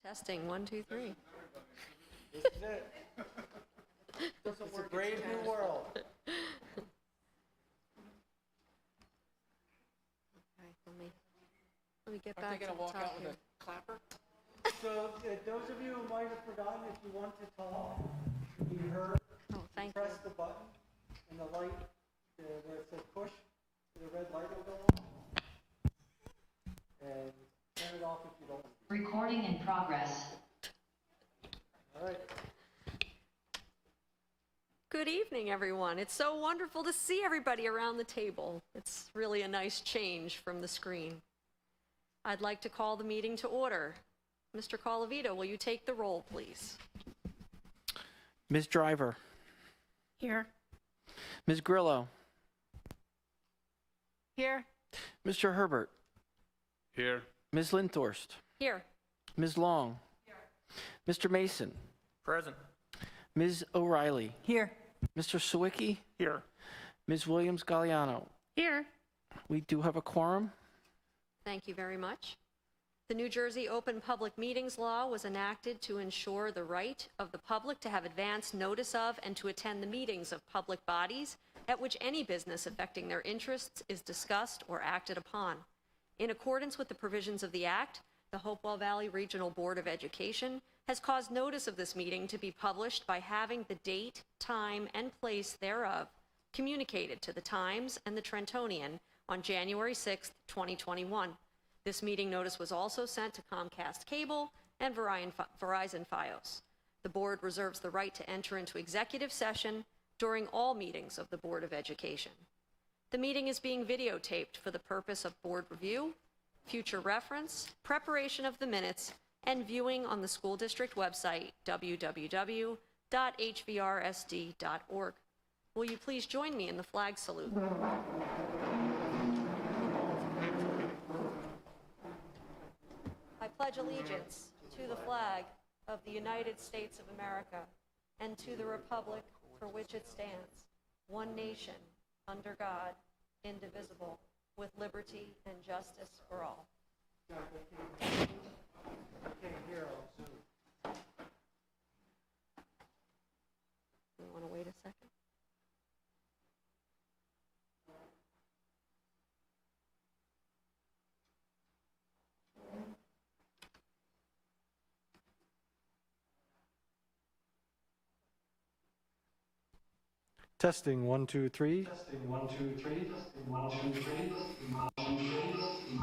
Testing, 1, 2, 3. This is it. It's a brave new world. Okay, let me get back Aren't to they the going to walk top out here. with a clapper? So those of you who might have forgotten, if you want to talk, be heard, Oh, thank you. press the button and the light, where it says push, the red light will go on. And turn it off if you don't. Recording in progress. All right. Good evening, everyone. It's so wonderful to see everybody around the table. It's really a nice change from the screen. I'd like to call the meeting to order. Mr. Colavito, will you take the roll, please? Ms. Driver. Here. Ms. Grillo. Here. Mr. Herbert. Here. Ms. Linthorst. Here. Ms. Long. Here. Mr. Mason. Present. Ms. O'Reilly. Here. Mr. Sawicki. Here. Ms. Williams-Galliano. Here. We do have a quorum. Thank you very much. The New Jersey Open Public Meetings Law was enacted to ensure the right of the public to have advance notice of and to attend the meetings of public bodies at which any business affecting their interests is discussed or acted upon. In accordance with the provisions of the Act, the Hopewell Valley Regional Board of Education has caused notice of this meeting to be published by having the date, time, and place thereof communicated to the Times and the Trentonian on January 6, 2021. This meeting notice was also sent to Comcast Cable and Verizon Fios. The board reserves the right to enter into executive session during all meetings of the Board of Education. The meeting is being videotaped for the purpose of board review, future reference, preparation of the minutes, and viewing on the school district website, www.hvrsd.org. Will you please join me in the flag salute? I pledge allegiance to the flag of the United States of America and to the republic for which it stands, one nation, under God, indivisible, with liberty and justice for all. I can't hear on Zoom. You want to wait a second? Testing, 1, 2, 3. Testing 1, 2, 3. Testing 1, 2, 3. Testing 1, 2, 3.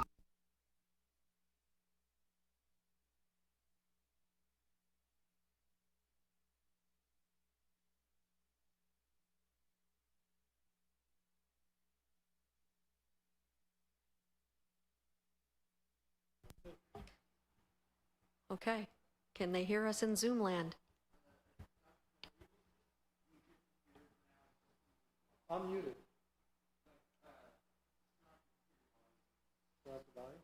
Okay. Can they hear us in Zoom land? I'm muted. Press the volume.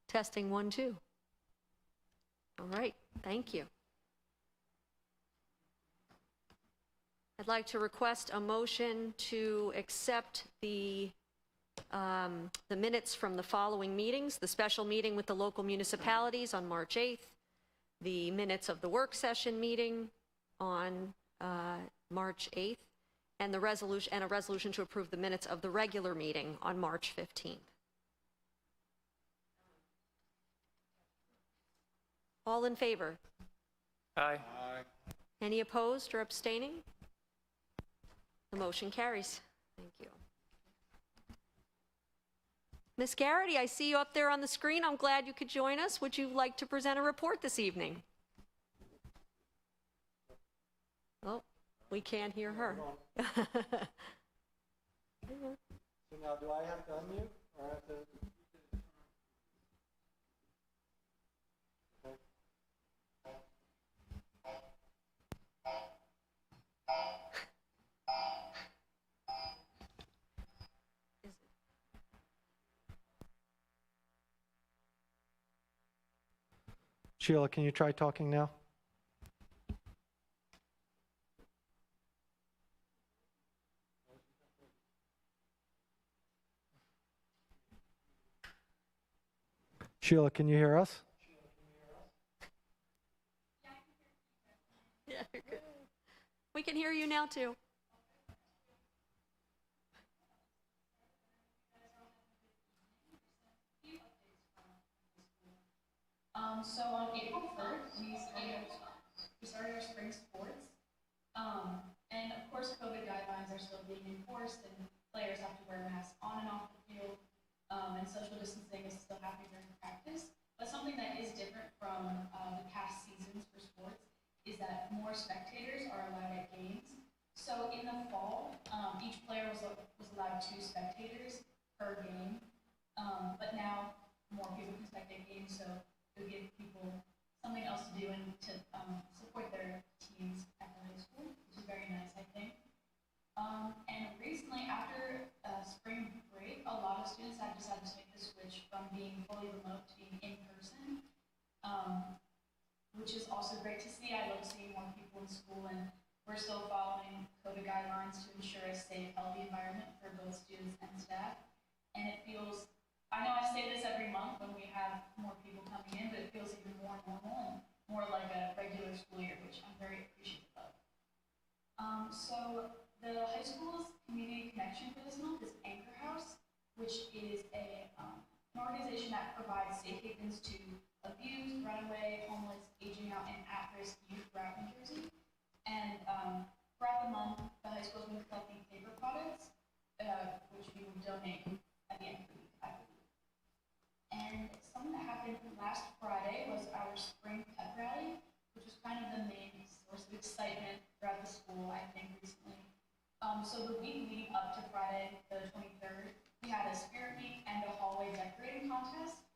Testing 1, 2. All right, thank you. I'd like to request a motion to accept the minutes from the following meetings: the special meeting with the local municipalities on March 8th, the minutes of the work session meeting on March 8th, and a resolution to approve the minutes of the regular meeting on March 15th. All in favor? Aye. Any opposed or abstaining? The motion carries. Thank you. Ms. Garrity, I see you up there on the screen. I'm glad you could join us. Would you like to present a report this evening? Oh, we can't hear her. So now, do I have to unmute or have to? Okay. Sheila, can you try talking now? Sheila, can you hear us? Yeah, you're good. We can hear you now, too. So on April 3rd, we started our spring sports. And of course, COVID guidelines are still being enforced and players have to wear masks on and off the field. And social distancing is still happening during practice. But something that is different from the past seasons for sports is that more spectators are allowed at games. So in the fall, each player was allowed 2 spectators per game. But now more people can spectate games, so it would give people something else to do and to support their teams at the high school, which is very nice, I think. And recently, after spring break, a lot of students have decided to make the switch from being fully remote to being in person, which is also great to see. I love seeing more people in school, and we're still following COVID guidelines to ensure a safe, healthy environment for both students and staff. And it feels, I know I say this every month when we have more people coming in, but it feels even more normal and more like a regular school year, which I'm very appreciative of. So the high school's community connection for this month is Anchor House, which is an organization that provides safe havens to abused, runaway, homeless, aging out, and at-risk youth throughout New Jersey. And throughout the month, the high school has been collecting paper products, which we will donate at the end of the week, I believe. And something that happened last Friday was our spring pep rally, which was kind of the main source of excitement throughout the school, I think, recently. So the week leading up to Friday, the 23rd, we had a spirit week and a hallway decorating contest.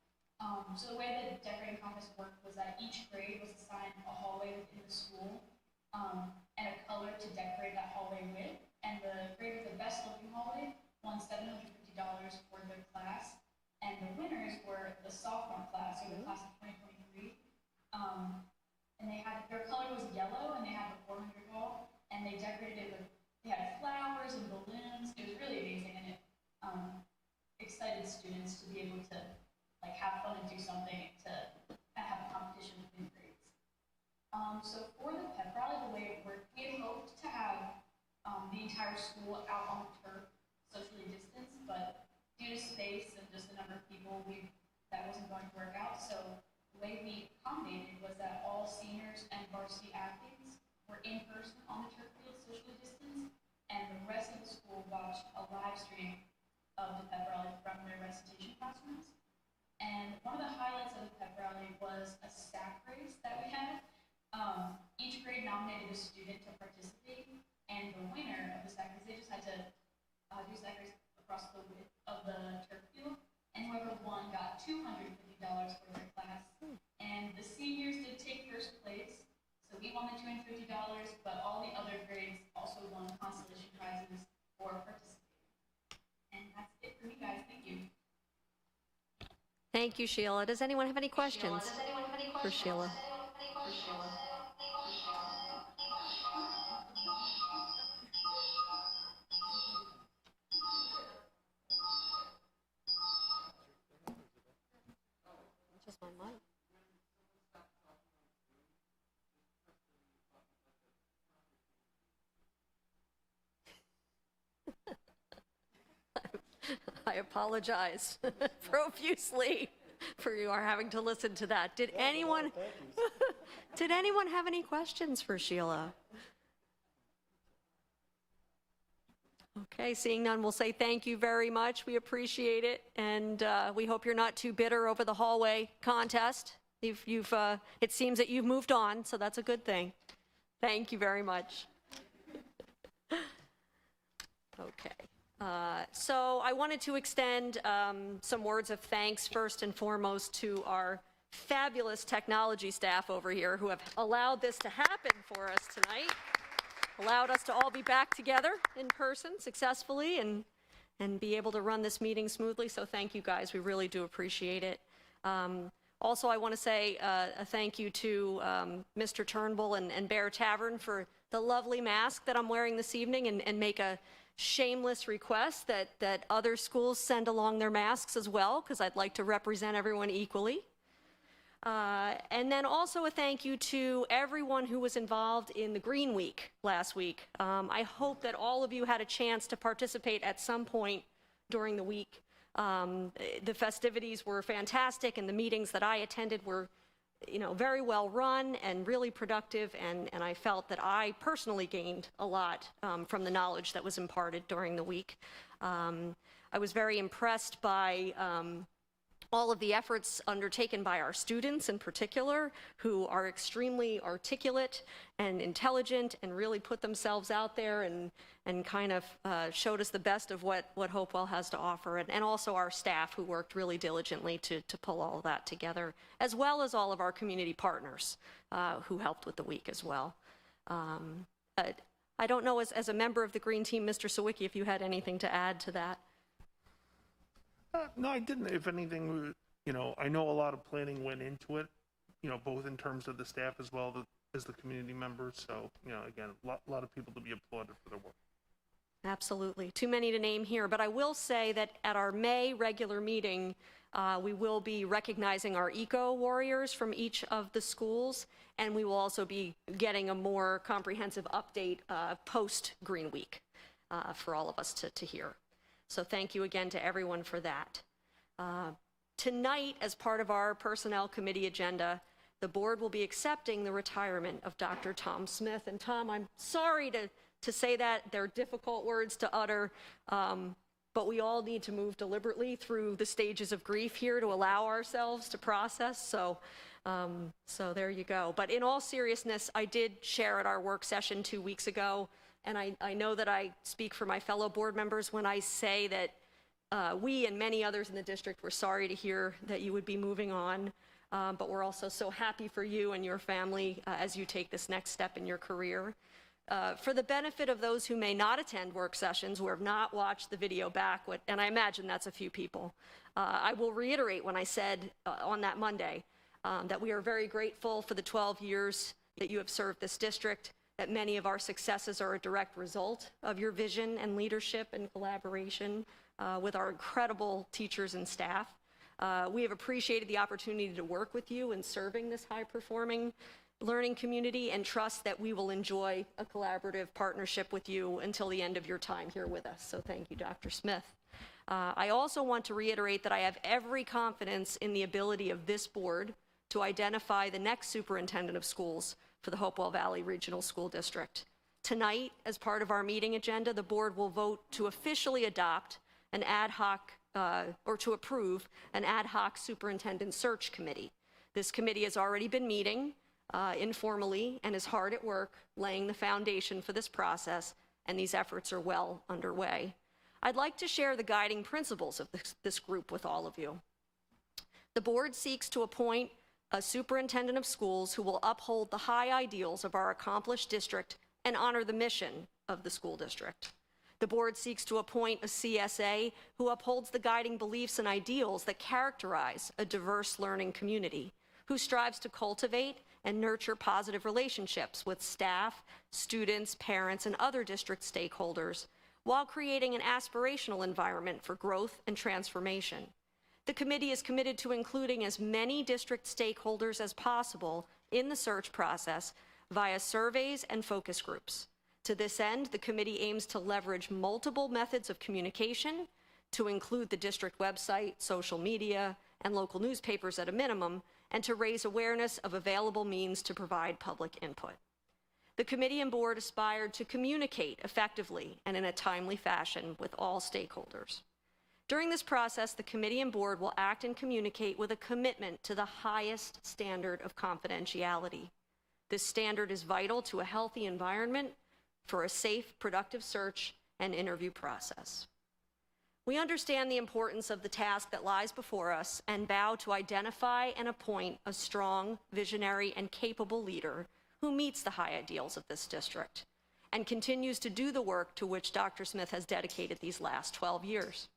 So the way the decorating contest worked was that each grade was assigned a hallway within the school and a color to decorate that hallway with. And the grade with the best looking hallway won $750 for their class. And the winners were the sophomore class, or the class of 2023. And they had, their color was yellow, and they had the 400 wall, and they decorated it with, they had flowers and balloons. It was really amazing, and it excited students to be able to like have fun and do something, to have a competition within grades. So for the pep rally, the way it worked, we had hoped to have the entire school out on the turf, socially distanced, but due to space and just the number of people, that wasn't going to work out. So the way we accommodated was that all seniors and varsity athletes were in person on the turf field, socially distanced, and the rest of the school watched a live stream of the pep rally from their recitation classrooms. And one of the highlights of the pep rally was a stack race that we had. Each grade nominated a student to participate, and the winner of the stack race, they just had to do stack race across the width of the turf field, and whoever won got $250 for their class. And the seniors did take first place, so we won the $250, but all the other grades also won consolation prizes for participating. And that's it for me, guys. Thank you. Thank you, Sheila. Does anyone have any questions for Sheila? Just my mic. I apologize profusely for you are having to listen to that. Did anyone have any questions for Sheila? Okay, seeing none, we'll say thank you very much. We appreciate it, and we hope you're not too bitter over the hallway contest. It seems that you've moved on, so that's a good thing. Thank you very much. Okay. So I wanted to extend some words of thanks first and foremost to our fabulous technology staff over here who have allowed this to happen for us tonight, allowed us to all be back together in person successfully and be able to run this meeting smoothly. So thank you guys, we really do appreciate it. Also, I want to say a thank you to Mr. Turnbull and Bear Tavern for the lovely mask that I'm wearing this evening, and make a shameless request that other schools send along their masks as well, because I'd like to represent everyone equally. And then also a thank you to everyone who was involved in the Green Week last week. I hope that all of you had a chance to participate at some point during the week. The festivities were fantastic, and the meetings that I attended were, very well run and really productive, and I felt that I personally gained a lot from the knowledge that was imparted during the week. I was very impressed by all of the efforts undertaken by our students in particular, who are extremely articulate and intelligent and really put themselves out there and kind of showed us the best of what Hopewell has to offer, and also our staff who worked really diligently to pull all of that together, as well as all of our community partners who helped with the week as well. I don't know, as a member of the Green Team, Mr. Sawicki, if you had anything to add to that. No, I didn't. If anything, I know a lot of planning went into it, both in terms of the staff as well as the community members. So, again, a lot of people to be applauded for their work. Absolutely. Too many to name here, but I will say that at our May regular meeting, we will be recognizing our eco warriors from each of the schools, and we will also be getting a more comprehensive update post Green Week for all of us to hear. So thank you again to everyone for that. Tonight, as part of our Personnel Committee agenda, the board will be accepting the retirement of Dr. Tom Smith. And Tom, I'm sorry to say that. They're difficult words to utter, but we all need to move deliberately through the stages of grief here to allow ourselves to process. So there you go. But in all seriousness, I did share at our work session 2 weeks ago, and I know that I speak for my fellow board members when I say that we and many others in the district were sorry to hear that you would be moving on, but we're also so happy for you and your family as you take this next step in your career. For the benefit of those who may not attend work sessions, who have not watched the video back, and I imagine that's a few people, I will reiterate when I said on that Monday that we are very grateful for the 12 years that you have served this district, that many of our successes are a direct result of your vision and leadership and collaboration with our incredible teachers and staff. We have appreciated the opportunity to work with you in serving this high-performing learning community, and trust that we will enjoy a collaborative partnership with you until the end of your time here with us. So thank you, Dr. Smith. I also want to reiterate that I have every confidence in the ability of this board to identify the next superintendent of schools for the Hopewell Valley Regional School District. Tonight, as part of our meeting agenda, the board will vote to officially adopt an ad hoc, or to approve an ad hoc superintendent search committee. This committee has already been meeting informally and is hard at work laying the foundation for this process, and these efforts are well underway. I'd like to share the guiding principles of this group with all of you. The board seeks to appoint a superintendent of schools who will uphold the high ideals of our accomplished district and honor the mission of the school district. The board seeks to appoint a CSA who upholds the guiding beliefs and ideals that characterize a diverse learning community, who strives to cultivate and nurture positive relationships with staff, students, parents, and other district stakeholders, while creating an aspirational environment for growth and transformation. The committee is committed to including as many district stakeholders as possible in the search process via surveys and focus groups. To this end, the committee aims to leverage multiple methods of communication to include the district website, social media, and local newspapers at a minimum, and to raise awareness of available means to provide public input. The committee and board aspired to communicate effectively and in a timely fashion with all stakeholders. During this process, the committee and board will act and communicate with a commitment to the highest standard of confidentiality. This standard is vital to a healthy environment for a safe, productive search and interview process. We understand the importance of the task that lies before us and vow to identify and appoint a strong, visionary, and capable leader who meets the high ideals of this district and continues to do the work to which Dr. Smith has dedicated these last 12 years.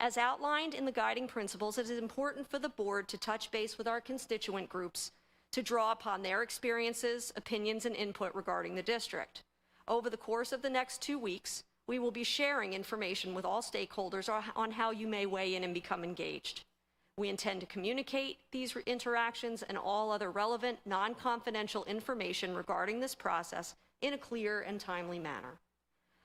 As outlined in the guiding principles, it is important for the board to touch base with our constituent groups to draw upon their experiences, opinions, and input regarding the district. Over the course of the next 2 weeks, we will be sharing information with all stakeholders on how you may weigh in and become engaged. We intend to communicate these interactions and all other relevant, non-confidential information regarding this process in a clear and timely manner.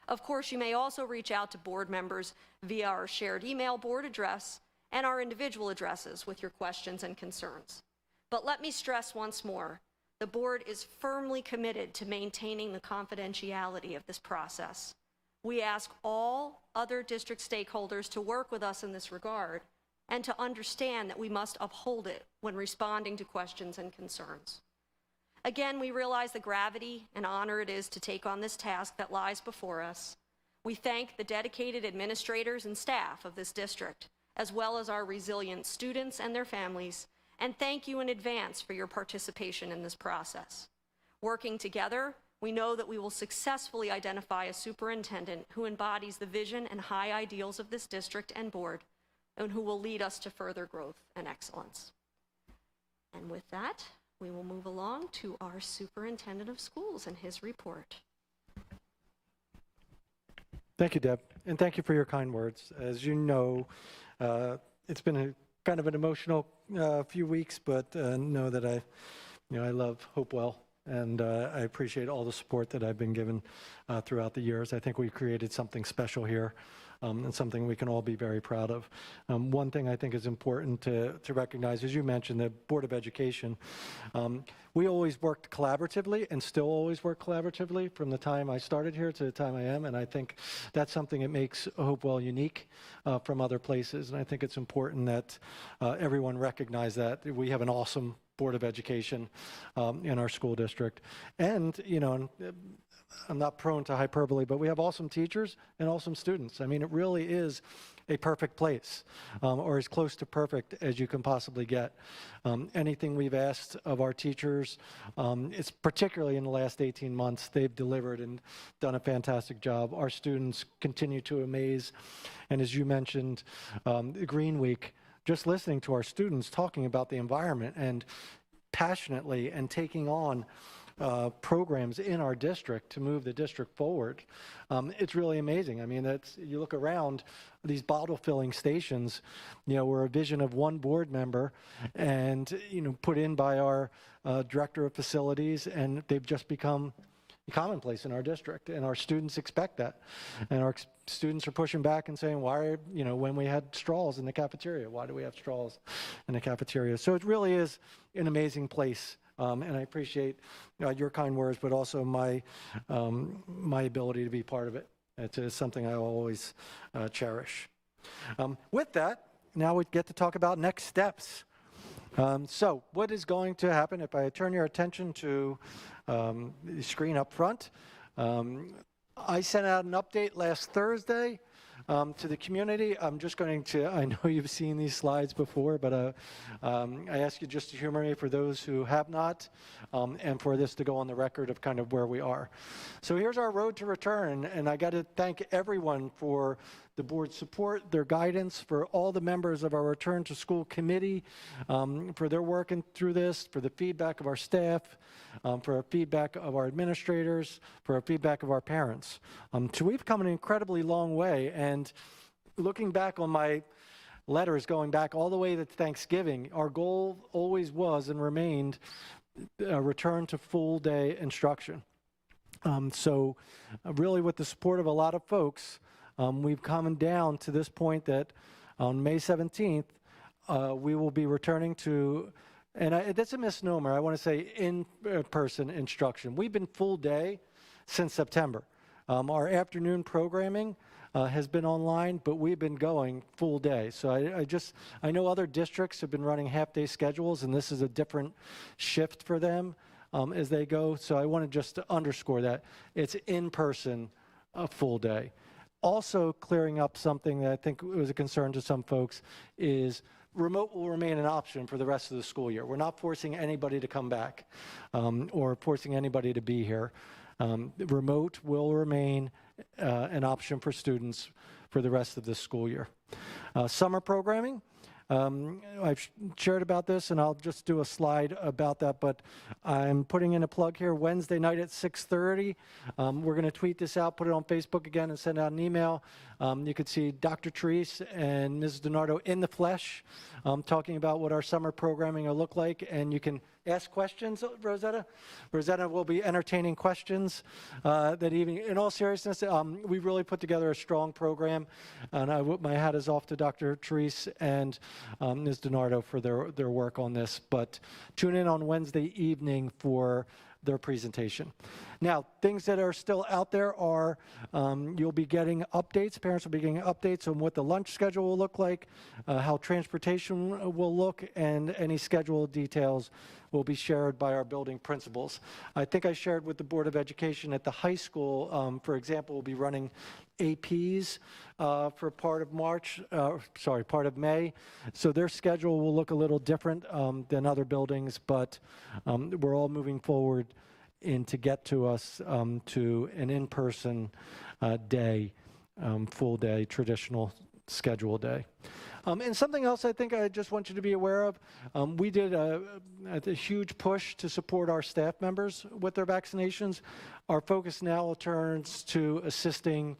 Of course, you may also reach out to board members via our shared email board address and our individual addresses with your questions and concerns. But let me stress once more, the board is firmly committed to maintaining the confidentiality of this process. We ask all other district stakeholders to work with us in this regard and to understand that we must uphold it when responding to questions and concerns. Again, we realize the gravity and honor it is to take on this task that lies before us. We thank the dedicated administrators and staff of this district, as well as our resilient students and their families, and thank you in advance for your participation in this process. Working together, we know that we will successfully identify a superintendent who embodies the vision and high ideals of this district and board, and who will lead us to further growth and excellence. And with that, we will move along to our superintendent of schools and his report. Thank you, Deb, and thank you for your kind words. As you know, it's been a kind of an emotional few weeks, but know that I love Hopewell, and I appreciate all the support that I've been given throughout the years. I think we created something special here, and something we can all be very proud of. One thing I think is important to recognize, as you mentioned, the Board of Education, we always worked collaboratively and still always work collaboratively from the time I started here to the time I am, and I think that's something that makes Hopewell unique from other places, and I think it's important that everyone recognize that. We have an awesome Board of Education in our school district, and I'm not prone to hyperbole, but we have awesome teachers and awesome students. I mean, it really is a perfect place, or as close to perfect as you can possibly get. Anything we've asked of our teachers, it's particularly in the last 18 months, they've delivered and done a fantastic job. Our students continue to amaze. And as you mentioned, Green Week, just listening to our students talking about the environment and passionately and taking on programs in our district to move the district forward. It's really amazing. I mean, you look around these bottle filling stations, were a vision of one board member and, put in by our director of facilities, and they've just become commonplace in our district, and our students expect that. And our students are pushing back and saying, why, when we had straws in the cafeteria, why do we have straws in the cafeteria? So it really is an amazing place. And I appreciate your kind words, but also my ability to be part of it. It's something I always cherish. With that, now we get to talk about next steps. So what is going to happen if I turn your attention to the screen up front? I sent out an update last Thursday to the community. I'm just going to, I know you've seen these slides before, but I ask you just to humor me for those who have not, and for this to go on the record of kind of where we are. So here's our road to return, and I got to thank everyone for the board's support, their guidance, for all the members of our Return to School Committee, for their work through this, for the feedback of our staff, for our feedback of our administrators, for our feedback of our parents. So we've come an incredibly long way, and looking back on my letters going back all the way to Thanksgiving, our goal always was and remained a return to full day instruction. So really with the support of a lot of folks, we've come down to this point that on May 17th, we will be returning to, and that's a misnomer, I want to say in-person instruction. We've been full day since September. Our afternoon programming has been online, but we've been going full day. So I know other districts have been running half-day schedules, and this is a different shift for them as they go. So I want to just underscore that. It's in-person, a full day. Also clearing up something that I think was a concern to some folks is remote will remain an option for the rest of the school year. We're not forcing anybody to come back or forcing anybody to be here. Remote will remain an option for students for the rest of the school year. Summer programming, I've shared about this, and I'll just do a slide about that, but I'm putting in a plug here. Wednesday night at 6:30, we're going to tweet this out, put it on Facebook again, and send out an email. You could see Dr. Therese and Mrs. DiNardo in the flesh, talking about what our summer programming will look like, and you can ask questions, Rosetta. Rosetta will be entertaining questions that evening. In all seriousness, we really put together a strong program, and my hat is off to Dr. Therese and Ms. DiNardo for their work on this. But tune in on Wednesday evening for their presentation. Now, things that are still out there are you'll be getting updates. Parents will be getting updates on what the lunch schedule will look like, how transportation will look, and any schedule details will be shared by our building principals. I think I shared with the Board of Education at the high school, for example, we'll be running APs for part of May. So their schedule will look a little different than other buildings, but we're all moving forward to get to us to an in-person day, full day, traditional schedule day. And something else I think I just want you to be aware of, we did a huge push to support our staff members with their vaccinations. Our focus now turns to assisting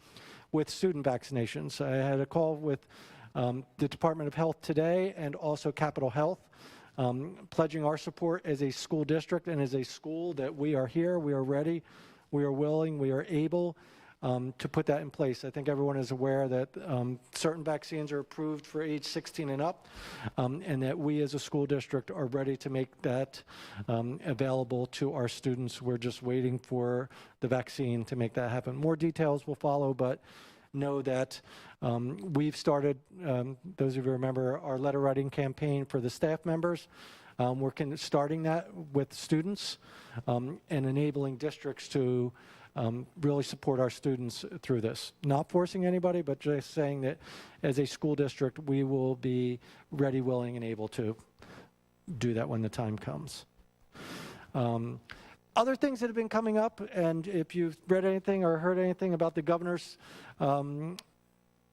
with student vaccinations. I had a call with the Department of Health today and also Capitol Health, pledging our support as a school district and as a school that we are here, we are ready, we are willing, we are able to put that in place. I think everyone is aware that certain vaccines are approved for age 16 and up, and that we as a school district are ready to make that available to our students. We're just waiting for the vaccine to make that happen. More details will follow, but know that we've started, those of you who remember, our letter writing campaign for the staff members. We're starting that with students and enabling districts to really support our students through this. Not forcing anybody, but just saying that as a school district, we will be ready, willing, and able to do that when the time comes. Other things that have been coming up, and if you've read anything or heard anything about the governor's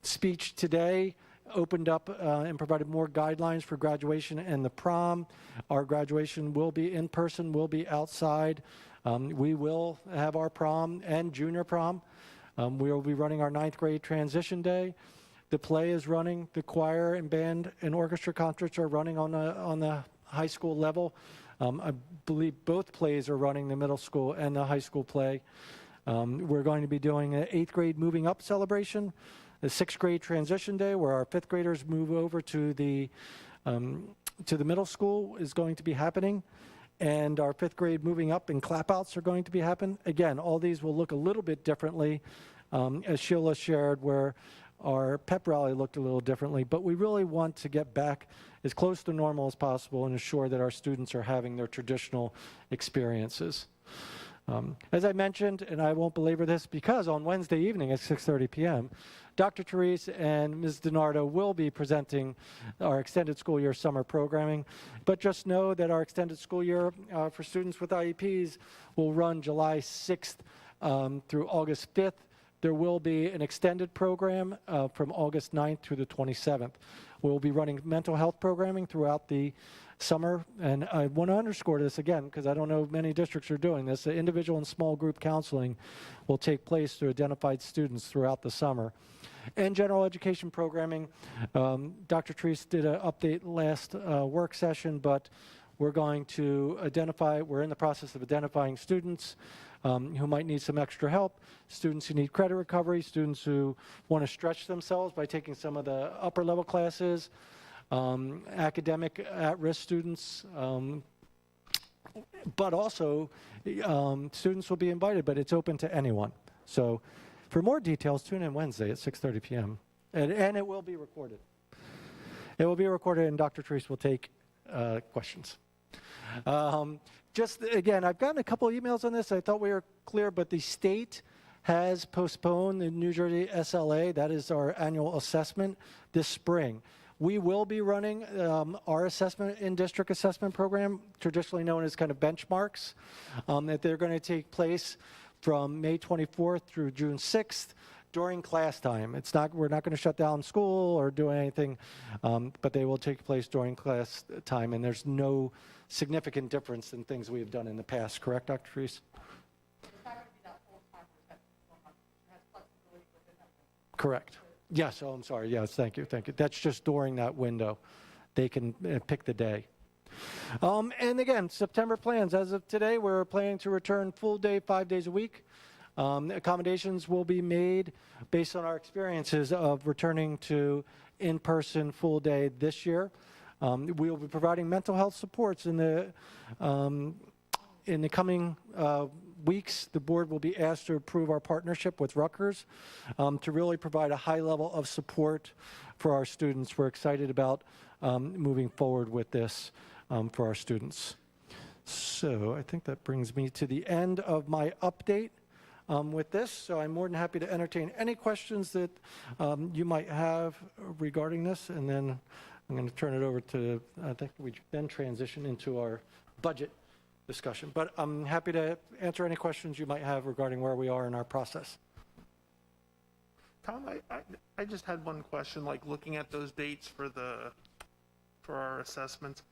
speech today, opened up and provided more guidelines for graduation and the prom. Our graduation will be in person, will be outside. We will have our prom and junior prom. We will be running our 9th grade transition day. The play is running. The choir and band and orchestra concerts are running on the high school level. I believe both plays are running, the middle school and the high school play. We're going to be doing an 8th grade moving up celebration, the 6th grade transition day where our 5th graders move over to the middle school is going to be happening. And our 5th grade moving up and clap-outs are going to be happening. Again, all these will look a little bit differently, as Sheila shared, where our pep rally looked a little differently. But we really want to get back as close to normal as possible and ensure that our students are having their traditional experiences. As I mentioned, and I won't belabor this, because on Wednesday evening at 6:30 p.m., Dr. Therese and Ms. DiNardo will be presenting our extended school year summer programming. But just know that our extended school year for students with IEPs will run July 6th through August 5th. There will be an extended program from August 9th through the 27th. We'll be running mental health programming throughout the summer, and I want to underscore this again because I don't know many districts are doing this. The individual and small group counseling will take place to identified students throughout the summer. And general education programming, Dr. Therese did an update last work session, but we're going to we're in the process of identifying students who might need some extra help, students who need credit recovery, students who want to stretch themselves by taking some of the upper level classes, academic at-risk students, but also students will be invited, but it's open to anyone. So for more details, tune in Wednesday at 6:30 p.m. And it will be recorded. It will be recorded, and Dr. Therese will take questions. Just again, I've gotten a couple of emails on this. I thought we were clear, but the state has postponed the New Jersey SLA. That is our annual assessment this spring. We will be running our assessment in district assessment program, traditionally known as kind of benchmarks, that they're going to take place from May 24th through June 6th. during class time. It's not, we're not going to shut down school or do anything, but they will take place during class time, and there's no significant difference in things we have done in the past. Correct, Dr. Treese? Correct. Yes, oh, I'm sorry. Yes, thank you, thank you. That's just during that window. They can pick the day. And again, September plans. As of today, we're planning to return full day, 5 days a week. Accommodations will be made based on our experiences of returning to in-person full day this year. We will be providing mental health supports in the coming weeks. The board will be asked to approve our partnership with Rutgers to really provide a high level of support for our students. We're excited about moving forward with this for our students. So I think that brings me to the end of my update with this. So I'm more than happy to entertain any questions that you might have regarding this. And then I'm going to turn it over to, I think we then transition into our budget discussion. But I'm happy to answer any questions you might have regarding where we are in our process. Tom, I just had one question, like looking at those dates for our assessments.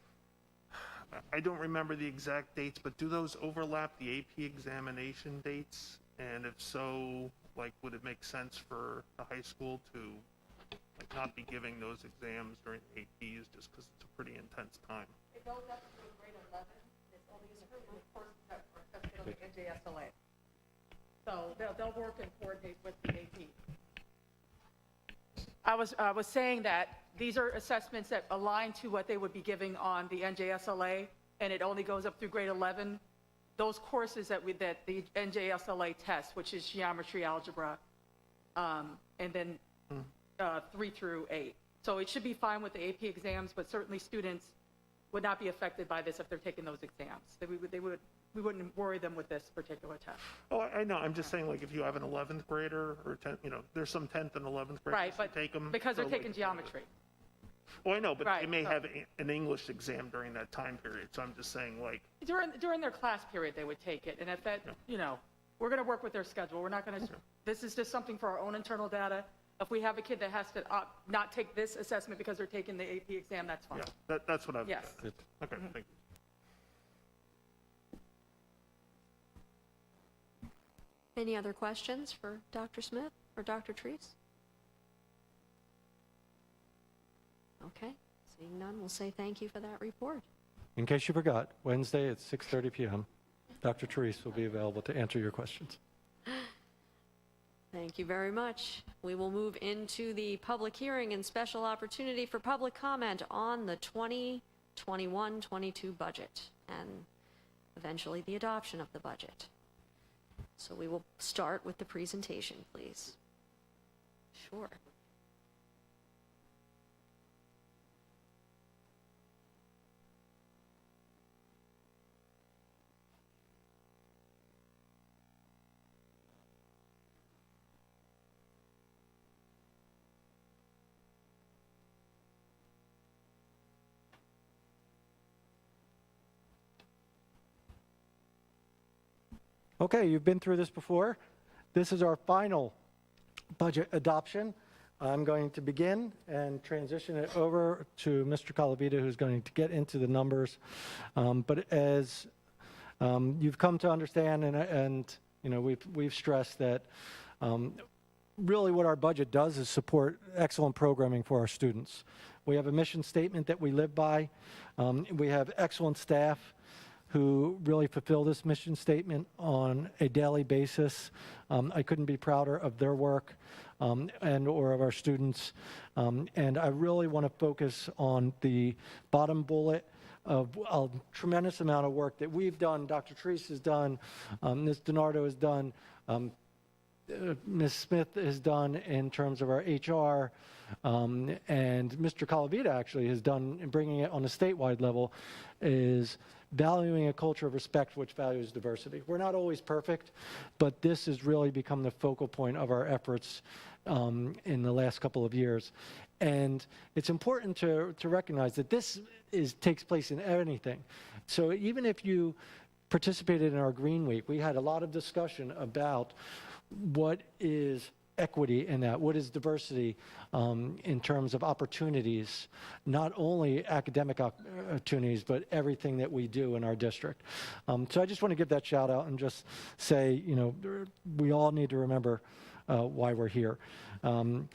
I don't remember the exact dates, but do those overlap the AP examination dates? And if so, like, would it make sense for the high school to like not be giving those exams during APs just because it's a pretty intense time? It goes up to grade 11. It's only certain courses that are tested on the NJSLA. So they'll work and coordinate with the AP. I was saying that these are assessments that align to what they would be giving on the NJSLA, and it only goes up through grade 11. Those courses that the NJSLA test, which is geometry, algebra, and then 3 through 8. So it should be fine with the AP exams, but certainly students would not be affected by this if they're taking those exams. We wouldn't worry them with this particular test. Oh, I know. I'm just saying, like, if you have an 11th grader or 10th, there's some 10th and 11th graders Right, but who take them. because they're so, taking like, geometry. Oh, I know, but Right, they may so- have an English exam during that time period. So I'm just saying, like, During their class period, they would take it. And if that, we're going to work with their schedule. We're not going to, this is just something for our own internal data. If we have a kid that has to not take this assessment because they're taking the AP exam, that's fine. yeah, that's what I was. Yes. Okay, thank you. Any other questions for Dr. Smith or Dr. Treese? Okay, seeing none, we'll say thank you for that report. In case you forgot, Wednesday at 6:30 p.m., Dr. Treese will be available to answer your questions. Thank you very much. We will move into the public hearing and special opportunity for public comment on the 2021-22 budget and eventually the adoption of the budget. So we will start with the presentation, please. Sure. Okay, you've been through this before. This is our final budget adoption. I'm going to begin and transition it over to Mr. Calavita, who's going to get into the numbers. But as you've come to understand, and we've stressed that really what our budget does is support excellent programming for our students. We have a mission statement that we live by. We have excellent staff who really fulfill this mission statement on a daily basis. I couldn't be prouder of their work and or of our students. And I really want to focus on the bottom bullet of a tremendous amount of work that we've done, Dr. Treese has done, Ms. DiNardo has done, Ms. Smith has done in terms of our HR, and Mr. Calavita actually has done in bringing it on a statewide level, is valuing a culture of respect which values diversity. We're not always perfect, but this has really become the focal point of our efforts in the last couple of years. And it's important to recognize that this takes place in anything. So even if you participated in our Green Week, we had a lot of discussion about what is equity in that? What is diversity in terms of opportunities, not only academic opportunities, but everything that we do in our district? So I just want to give that shout out and just say, we all need to remember why we're here. And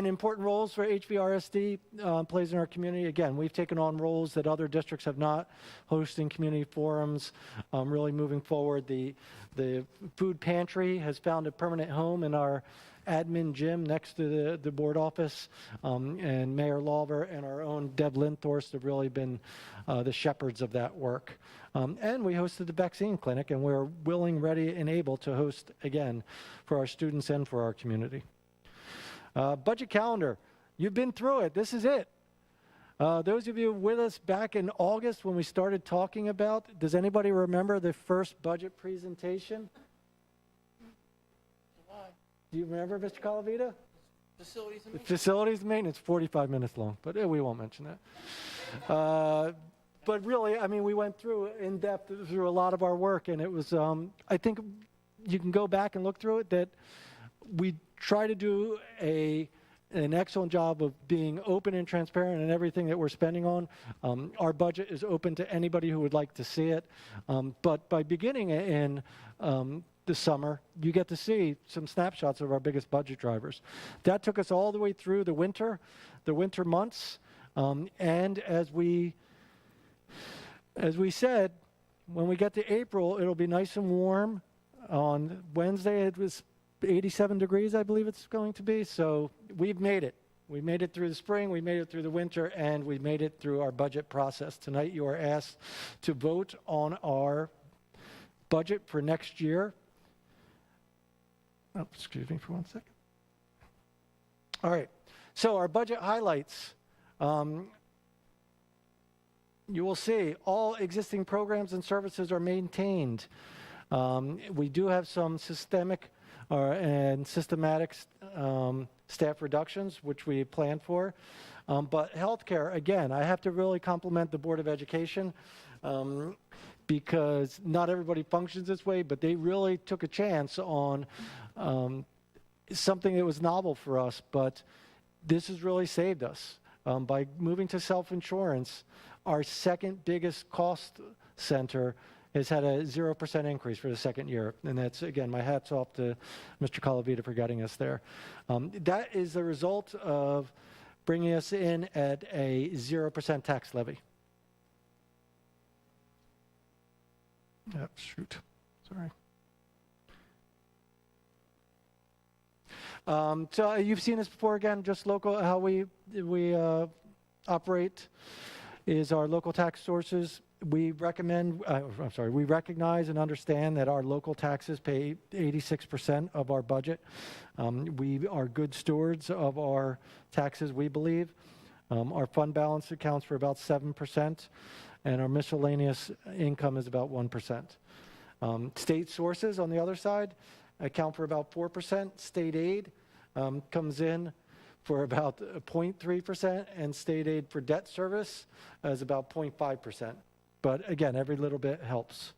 important roles for HVRSD plays in our community. Again, we've taken on roles that other districts have not, hosting community forums, really moving forward. The food pantry has found a permanent home in our admin gym next to the board office, and Mayor Lawver and our own Deb Linthorst have really been the shepherds of that work. And we hosted the vaccine clinic, and we're willing, ready, and able to host again for our students and for our community. Budget calendar, you've been through it. This is it. Those of you with us back in August when we started talking about, does anybody remember the first budget presentation? Do you remember, Mr. Calavita? Facilities and maintenance. Facilities and maintenance, 45 minutes long, but we won't mention that. But really, I mean, we went through in depth through a lot of our work, and it was, I think you can go back and look through it, that we try to do an excellent job of being open and transparent in everything that we're spending on. Our budget is open to anybody who would like to see it. But by beginning in the summer, you get to see some snapshots of our biggest budget drivers. That took us all the way through the winter months. And as we said, when we get to April, it'll be nice and warm. On Wednesday, it was 87 degrees, I believe it's going to be. So we've made it. We made it through the spring, we made it through the winter, and we made it through our budget process. Tonight, you are asked to vote on our budget for next year. Oh, excuse me for 1 second. All right. So our budget highlights. You will see all existing programs and services are maintained. We do have some systemic and systematic staff reductions, which we planned for. But healthcare, again, I have to really compliment the Board of Education because not everybody functions this way, but they really took a chance on something that was novel for us, but this has really saved us. By moving to self-insurance, our second biggest cost center has had a 0% increase for the second year. And that's, again, my hat's off to Mr. Calavita for getting us there. That is the result of bringing us in at a 0% tax levy. Shoot, sorry. So you've seen this before, again, just local, how we operate is our local tax sources. We we recognize and understand that our local taxes pay 86% of our budget. We are good stewards of our taxes, we believe. Our fund balance accounts for about 7%, and our miscellaneous income is about 1%. State sources, on the other side, account for about 4%. State aid comes in for about 0.3%, and state aid for debt service is about 0.5%. But again, every little bit helps.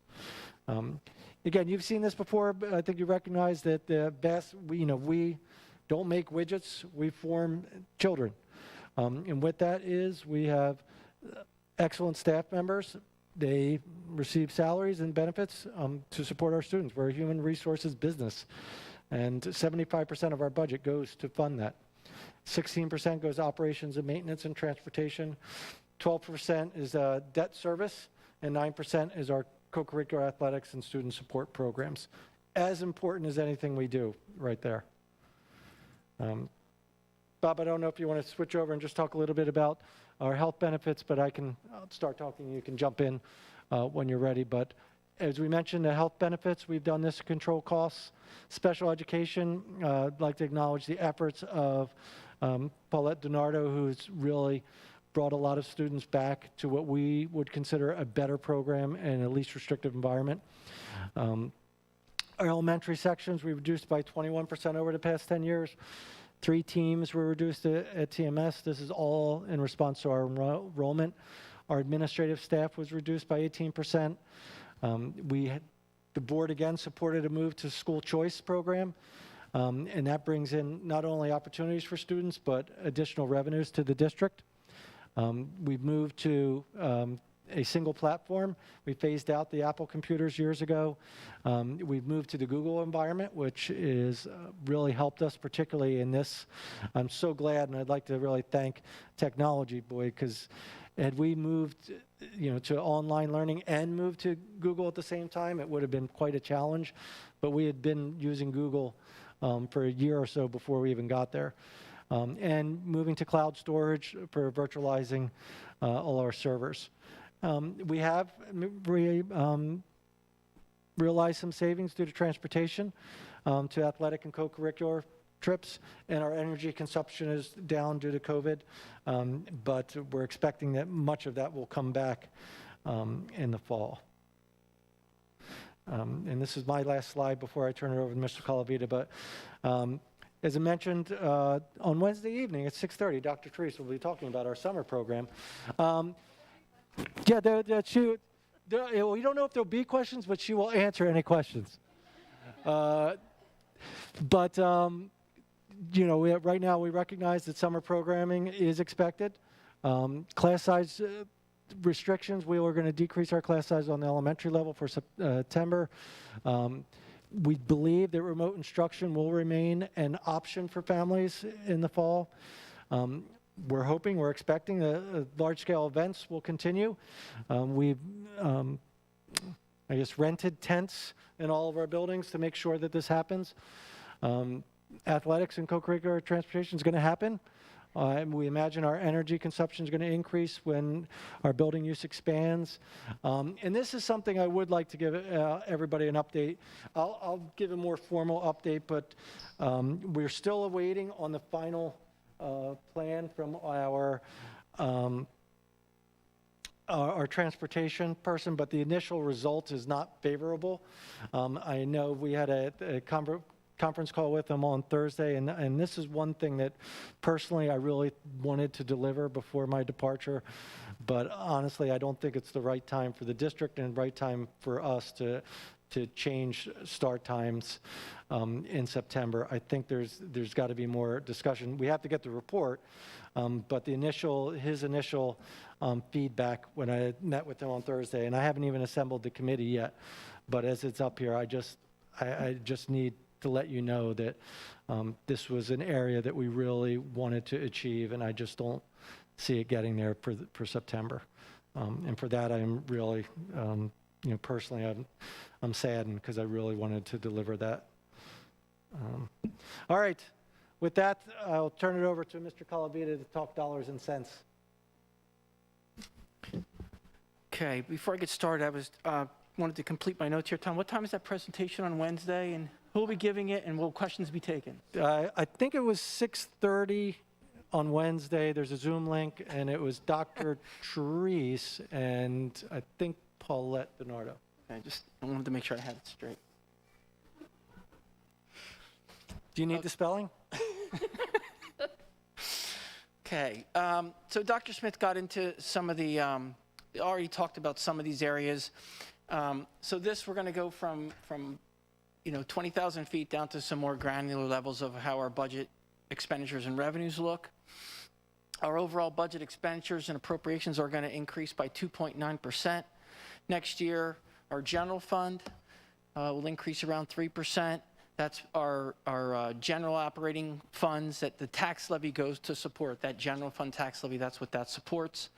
Again, you've seen this before, but I think you recognize that the best, we don't make widgets, we form children. And what that is, we have excellent staff members. They receive salaries and benefits to support our students. We're a human resources business, and 75% of our budget goes to fund that. 16% goes to operations and maintenance and transportation. 12% is debt service, and 9% is our co-curricular athletics and student support programs. As important as anything we do right there. Bob, I don't know if you want to switch over and just talk a little bit about our health benefits, but I'll start talking. You can jump in when you're ready. But as we mentioned, the health benefits, we've done this to control costs. Special education, I'd like to acknowledge the efforts of Paulette DiNardo, who's really brought a lot of students back to what we would consider a better program and a least restrictive environment. Our elementary sections, we reduced by 21% over the past 10 years. 3 teams were reduced at TMS. This is all in response to our enrollment. Our administrative staff was reduced by 18%. The board, again, supported a move to school choice program. And that brings in not only opportunities for students, but additional revenues to the district. We've moved to a single platform. We phased out the Apple computers years ago. We've moved to the Google environment, which is really helped us, particularly in this. I'm so glad, and I'd like to really thank technology, boy, because had we moved, to online learning and moved to Google at the same time, it would have been quite a challenge. But we had been using Google for a year or so before we even got there. And moving to cloud storage for virtualizing all our servers. We have realized some savings due to transportation to athletic and co-curricular trips, and our energy consumption is down due to COVID, but we're expecting that much of that will come back in the fall. And this is my last slide before I turn it over to Mr. Calavita, but as I mentioned, on Wednesday evening at 6:30, Dr. Therese will be talking about our summer program. Yeah, well, you don't know if there'll be questions, but she will answer any questions. But right now we recognize that summer programming is expected. Class size restrictions, we are going to decrease our class size on the elementary level for September. We believe that remote instruction will remain an option for families in the fall. We're expecting that large-scale events will continue. We've, rented tents in all of our buildings to make sure that this happens. Athletics and co-curricular transportation is going to happen. And we imagine our energy consumption is going to increase when our building use expands. And this is something I would like to give everybody an update. I'll give a more formal update, but we're still awaiting on the final plan from our transportation person, but the initial result is not favorable. I know we had a conference call with them on Thursday, and this is one thing that personally I really wanted to deliver before my departure, but honestly I don't think it's the right time for the district and right time for us to change start times in September. I think there's got to be more discussion. We have to get the report, but his initial feedback when I met with him on Thursday, and I haven't even assembled the committee yet, but as it's up here, I just need to let you know that this was an area that we really wanted to achieve, and I just don't see it getting there for September. And for that, I'm really, personally, I'm saddened because I really wanted to deliver that. All right. With that, I'll turn it over to Mr. Calavita to talk dollars and cents. Okay, before I get started, I wanted to complete my notes here. Tom, what time is that presentation on Wednesday, and who will be giving it, and will questions be taken? I think it was 6:30 on Wednesday. There's a Zoom link, and it was Dr. Therese and I think Paulette Bernardo. I wanted to make sure I had it straight. Do you need the spelling? Okay, so Dr. Smith got into some of the, already talked about some of these areas. So we're going to go from 20,000 feet down to some more granular levels of how our budget expenditures and revenues look. Our overall budget expenditures and appropriations are going to increase by 2.9%. Next year, our general fund will increase around 3%. That's our general operating funds that the tax levy goes to support. That general fund tax levy, that's what that supports.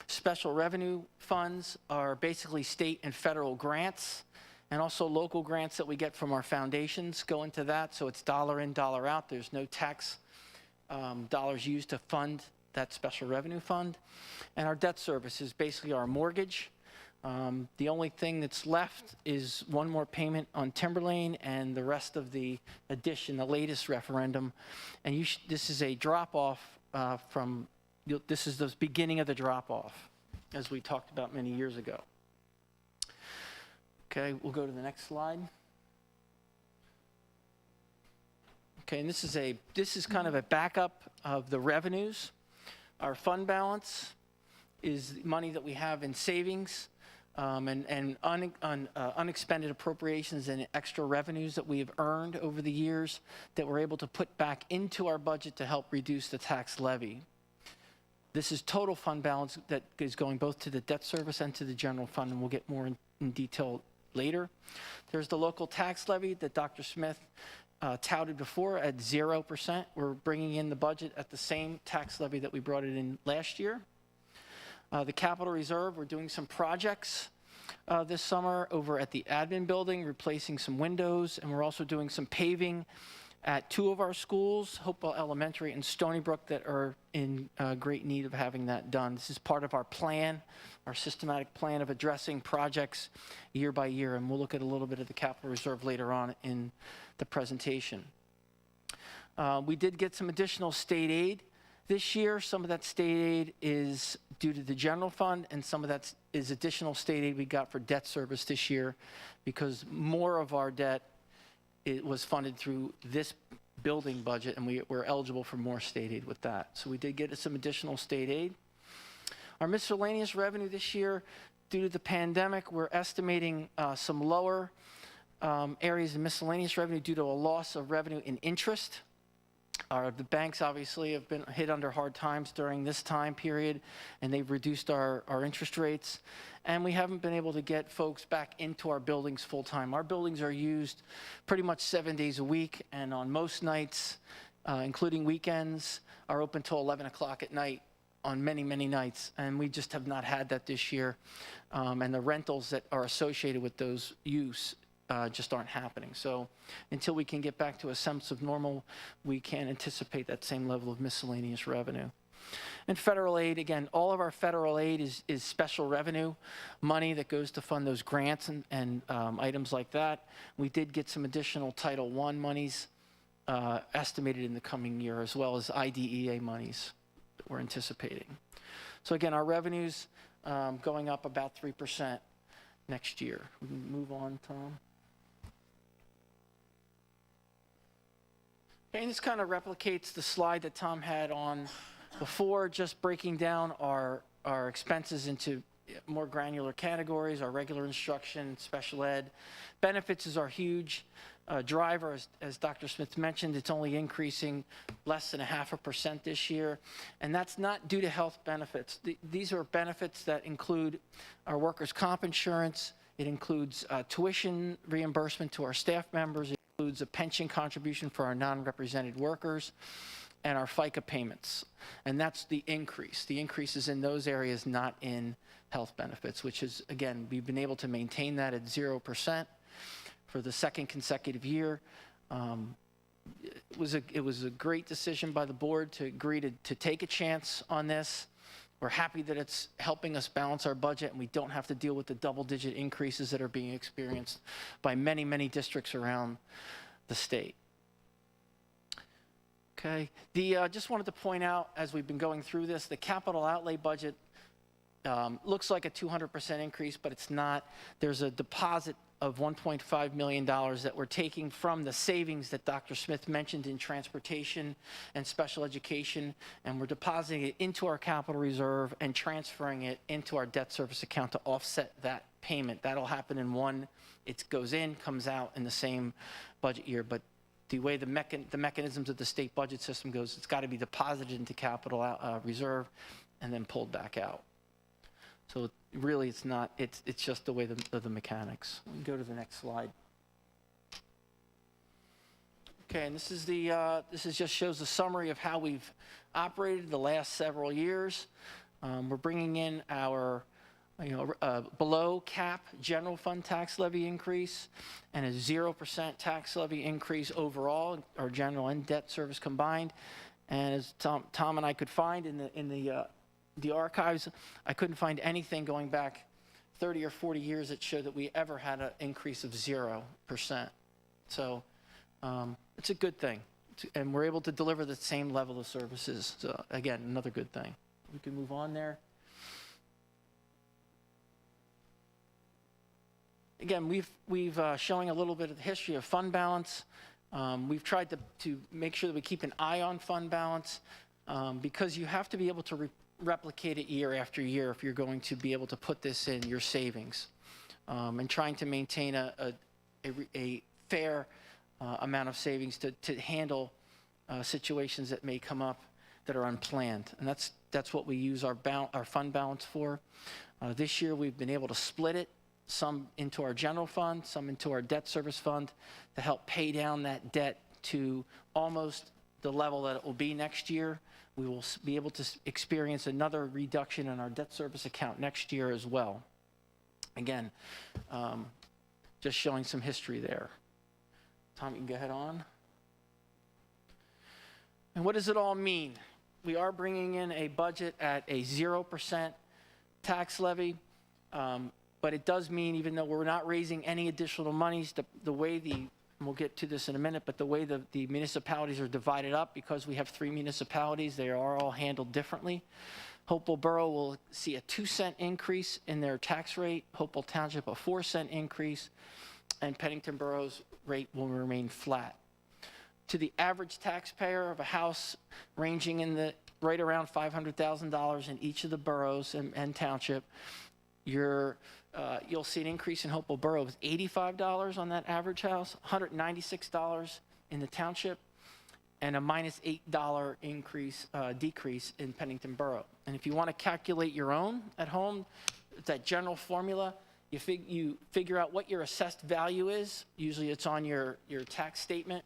Special revenue funds are basically state and federal grants, and also local grants that we get from our foundations go into that. So it's dollar in, dollar out. There's no tax dollars used to fund that special revenue fund. And our debt service is basically our mortgage. The only thing that's left is one more payment on Timberlane and the rest of the addition, the latest referendum. And this is a drop-off this is the beginning of the drop-off, as we talked about many years ago. Okay, we'll go to the next slide. Okay, and this is kind of a backup of the revenues. Our fund balance is money that we have in savings. and unexpended appropriations and extra revenues that we have earned over the years that we're able to put back into our budget to help reduce the tax levy. This is total fund balance that is going both to the debt service and to the general fund, and we'll get more in detail later. There's the local tax levy that Dr. Smith touted before at 0%. We're bringing in the budget at the same tax levy that we brought it in last year. The capital reserve, we're doing some projects this summer over at the admin building, replacing some windows, and we're also doing some paving at 2 of our schools, Hopewell Elementary and Stony Brook, that are in great need of having that done. This is part of our plan, our systematic plan of addressing projects year by year, and we'll look at a little bit of the capital reserve later on in the presentation. We did get some additional state aid this year. Some of that state aid is due to the general fund, and some of that is additional state aid we got for debt service this year, because more of our debt it was funded through this building budget, and we're eligible for more state aid with that. So we did get some additional state aid. Our miscellaneous revenue this year, due to the pandemic, we're estimating some lower areas of miscellaneous revenue due to a loss of revenue in interest. The banks obviously have been hit under hard times during this time period, and they've reduced our interest rates. And we haven't been able to get folks back into our buildings full time. Our buildings are used pretty much 7 days a week, and on most nights, including weekends, are open till 11 o'clock at night on many, many nights. And we just have not had that this year. And the rentals that are associated with those use just aren't happening. So until we can get back to a sense of normal, we can't anticipate that same level of miscellaneous revenue. And federal aid, again, all of our federal aid is special revenue money that goes to fund those grants and items like that. We did get some additional Title I monies estimated in the coming year, as well as IDEA monies that we're anticipating. So again, our revenues going up about 3% next year. We can move on, Tom. Okay, and this kind of replicates the slide that Tom had on before, just breaking down our expenses into more granular categories, our regular instruction, special ed. Benefits is our huge driver. As Dr. Smith mentioned, it's only increasing less than 0.5% this year. And that's not due to health benefits. These are benefits that include our workers' comp insurance. It includes tuition reimbursement to our staff members. It includes a pension contribution for our non-represented workers, and our FICA payments. And that's the increase. The increase is in those areas, not in health benefits, which is, again, we've been able to maintain that at 0% for the second consecutive year. It was a great decision by the board to agree to take a chance on this. We're happy that it's helping us balance our budget, and we don't have to deal with the double-digit increases that are being experienced by many, many districts around the state. Okay, just wanted to point out, as we've been going through this, the capital outlay budget looks like a 200% increase, but it's not. There's a deposit of $1.5 million that we're taking from the savings that Dr. Smith mentioned in transportation and special education, and we're depositing it into our capital reserve and transferring it into our debt service account to offset that payment. That'll happen in one. It goes in, comes out in the same budget year, but the way the mechanisms of the state budget system goes, it's got to be deposited into capital reserve and then pulled back out. So really, it's not. It's just the way the mechanics. We can go to the next slide. Okay, and this is just shows the summary of how we've operated the last several years. We're bringing in our below cap general fund tax levy increase and a 0% tax levy increase overall, our general and debt service combined. And as Tom and I could find in the archives, I couldn't find anything going back 30 or 40 years that showed that we ever had an increase of 0%. So it's a good thing, and we're able to deliver the same level of services. So again, another good thing. We can move on there. Again, we've showing a little bit of the history of fund balance. We've tried to make sure that we keep an eye on fund balance because you have to be able to replicate it year after year if you're going to be able to put this in your savings. And trying to maintain a fair amount of savings to handle situations that may come up that are unplanned. And that's what we use our fund balance for. This year, we've been able to split it, some into our general fund, some into our debt service fund, to help pay down that debt to almost the level that it will be next year. We will be able to experience another reduction in our debt service account next year as well. Again, just showing some history there. Tom, you can go ahead on. And what does it all mean? We are bringing in a budget at a 0% tax levy, but it does mean, even though we're not raising any additional monies, the way and we'll get to this in a minute, but the way the municipalities are divided up, because we have 3 municipalities, they are all handled differently. Hopewell Borough will see a 2-cent increase in their tax rate, Hopewell Township a 4-cent increase, and Pennington Borough's rate will remain flat. To the average taxpayer of a house ranging in right around $500,000 in each of the boroughs and township, you'll see an increase in Hopewell Borough of $85 on that average house, $196 in the township, and a minus $8 decrease in Pennington Borough. And if you want to calculate your own at home, it's that general formula. You figure out what your assessed value is. Usually it's on your tax statement.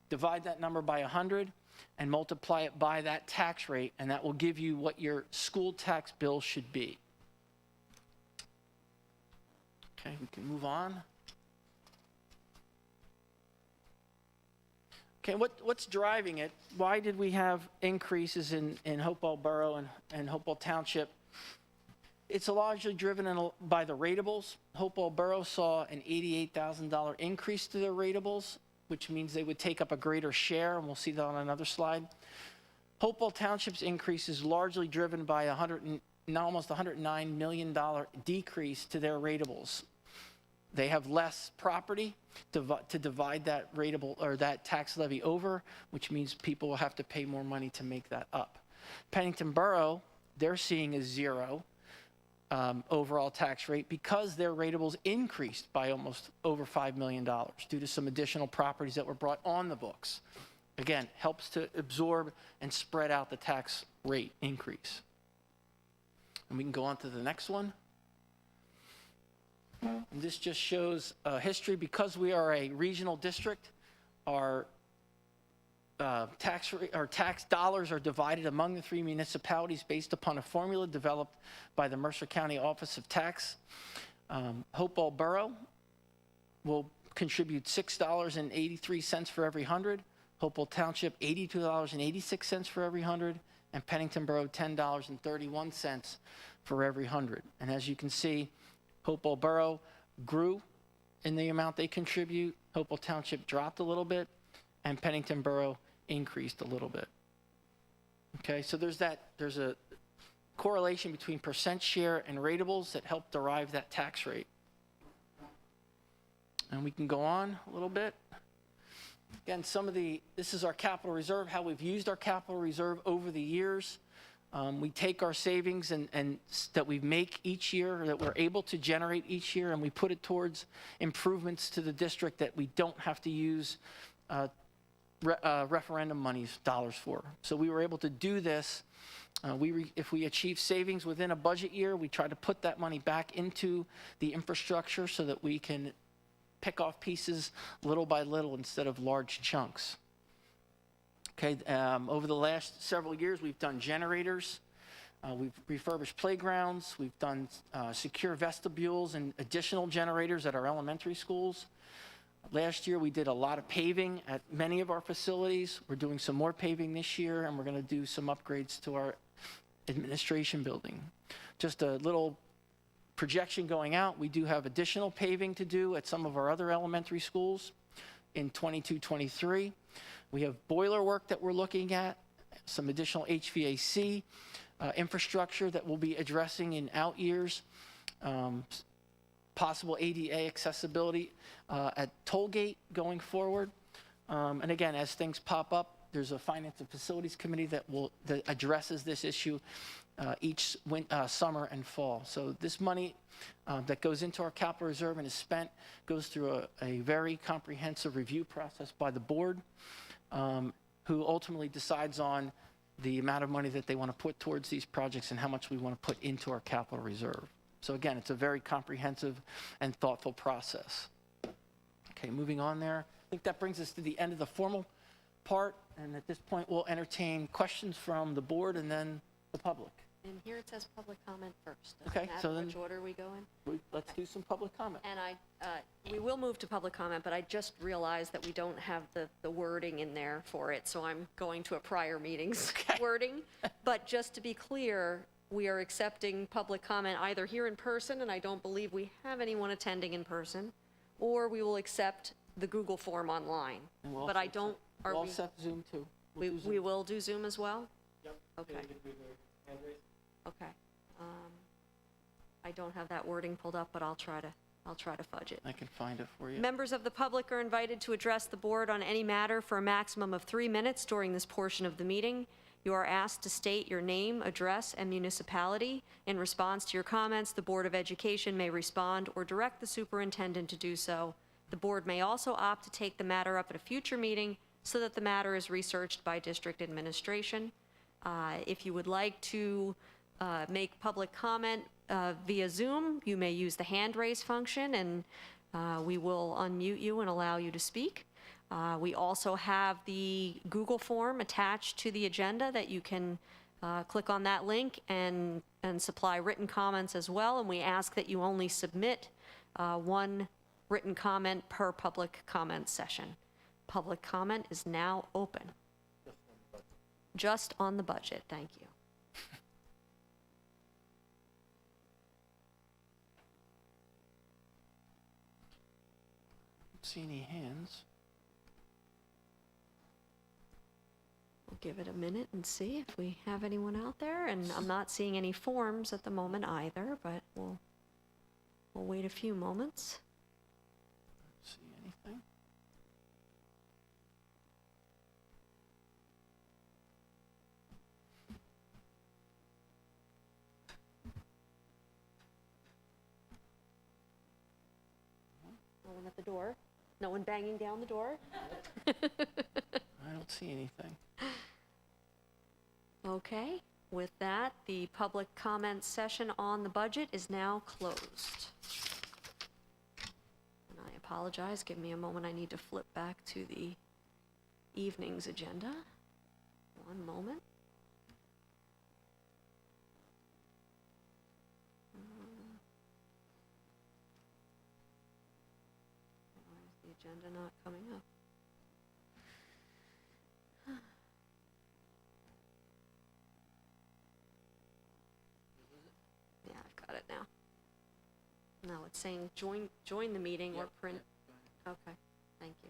Divide that number by 100 and multiply it by that tax rate, and that will give you what your school tax bill should be. Okay, we can move on. Okay, what's driving it? Why did we have increases in Hopewell Borough and Hopewell Township? It's largely driven by the ratables. Hopewell Borough saw an $88,000 increase to their ratables, which means they would take up a greater share, and we'll see that on another slide. Hopewell Township's increase is largely driven by almost $109 million decrease to their ratables. They have less property to divide that rateable or that tax levy over, which means people will have to pay more money to make that up. Pennington Borough, they're seeing a 0 overall tax rate because their ratables increased by almost over $5 million due to some additional properties that were brought on the books. Again, helps to absorb and spread out the tax rate increase. And we can go on to the next one. And this just shows history. Because we are a regional district, our tax dollars are divided among the 3 municipalities based upon a formula developed by the Mercer County Office of Tax. Hopewell Borough will contribute $6.83 for every 100. Hopewell Township, $82.86 for every 100. And Pennington Borough, $10.31 for every 100. And as you can see, Hopewell Borough grew in the amount they contribute. Hopewell Township dropped a little bit, and Pennington Borough increased a little bit. Okay, so there's a correlation between percent share and ratables that help derive that tax rate. And we can go on a little bit. Again, this is our capital reserve, how we've used our capital reserve over the years. We take our savings and that we make each year, or that we're able to generate each year, and we put it towards improvements to the district that we don't have to use referendum monies, dollars for. So we were able to do this. If we achieve savings within a budget year, we try to put that money back into the infrastructure so that we can pick off pieces little by little instead of large chunks. Okay, over the last several years, we've done generators, we've refurbished playgrounds, we've done secure vestibules and additional generators at our elementary schools. Last year, we did a lot of paving at many of our facilities. We're doing some more paving this year, and we're going to do some upgrades to our administration building. Just a little projection going out, we do have additional paving to do at some of our other elementary schools in 22-23. We have boiler work that we're looking at, some additional HVAC infrastructure that we'll be addressing in out years, possible ADA accessibility at Tollgate going forward. And again, as things pop up, there's a Finance and Facilities Committee that addresses this issue each summer and fall. So this money that goes into our capital reserve and is spent goes through a very comprehensive review process by the board, who ultimately decides on the amount of money that they want to put towards these projects and how much we want to put into our capital reserve. So again, it's a very comprehensive and thoughtful process. Okay, moving on there. I think that brings us to the end of the formal part, and at this point, we'll entertain questions from the board and then the public. And here it says public comment first. Okay, Doesn't so matter then- which order we go in? Let's do some public comment. And we will move to public comment, but I just realized that we don't have the wording in there for it, so I'm going to a prior meeting's wording. But just to be clear, we are accepting public comment either here in person, and I don't believe we have anyone attending in person, or we will accept the Google form online. And we'll But also I don't, are We'll we, set Zoom too. we will do Zoom as well? Yep. Okay. Okay. I don't have that wording pulled up, but I'll try to fudge it. I can find it for you. Members of the public are invited to address the board on any matter for a maximum of 3 minutes during this portion of the meeting. You are asked to state your name, address, and municipality. In response to your comments, the Board of Education may respond or direct the superintendent to do so. The board may also opt to take the matter up at a future meeting so that the matter is researched by district administration. If you would like to make public comment via Zoom, you may use the hand raise function, and we will unmute you and allow you to speak. We also have the Google form attached to the agenda that you can click on that link and supply written comments as well, and we ask that you only submit one written comment per public comment session. Public comment is now open. Just on the budget, thank you. Don't see any hands. We'll give it a minute and see if we have anyone out there, and I'm not seeing any forms at the moment either, but we'll wait a few moments. Don't see anything. No one at the door? No one banging down the door? I don't see anything. Okay, with that, the public comment session on the budget is now closed. And I apologize, give me a moment, I need to flip back to the evening's agenda. One moment. Why is the agenda not coming up? Yeah, I've got it now. No, it's saying join the meeting or print. Okay, thank you.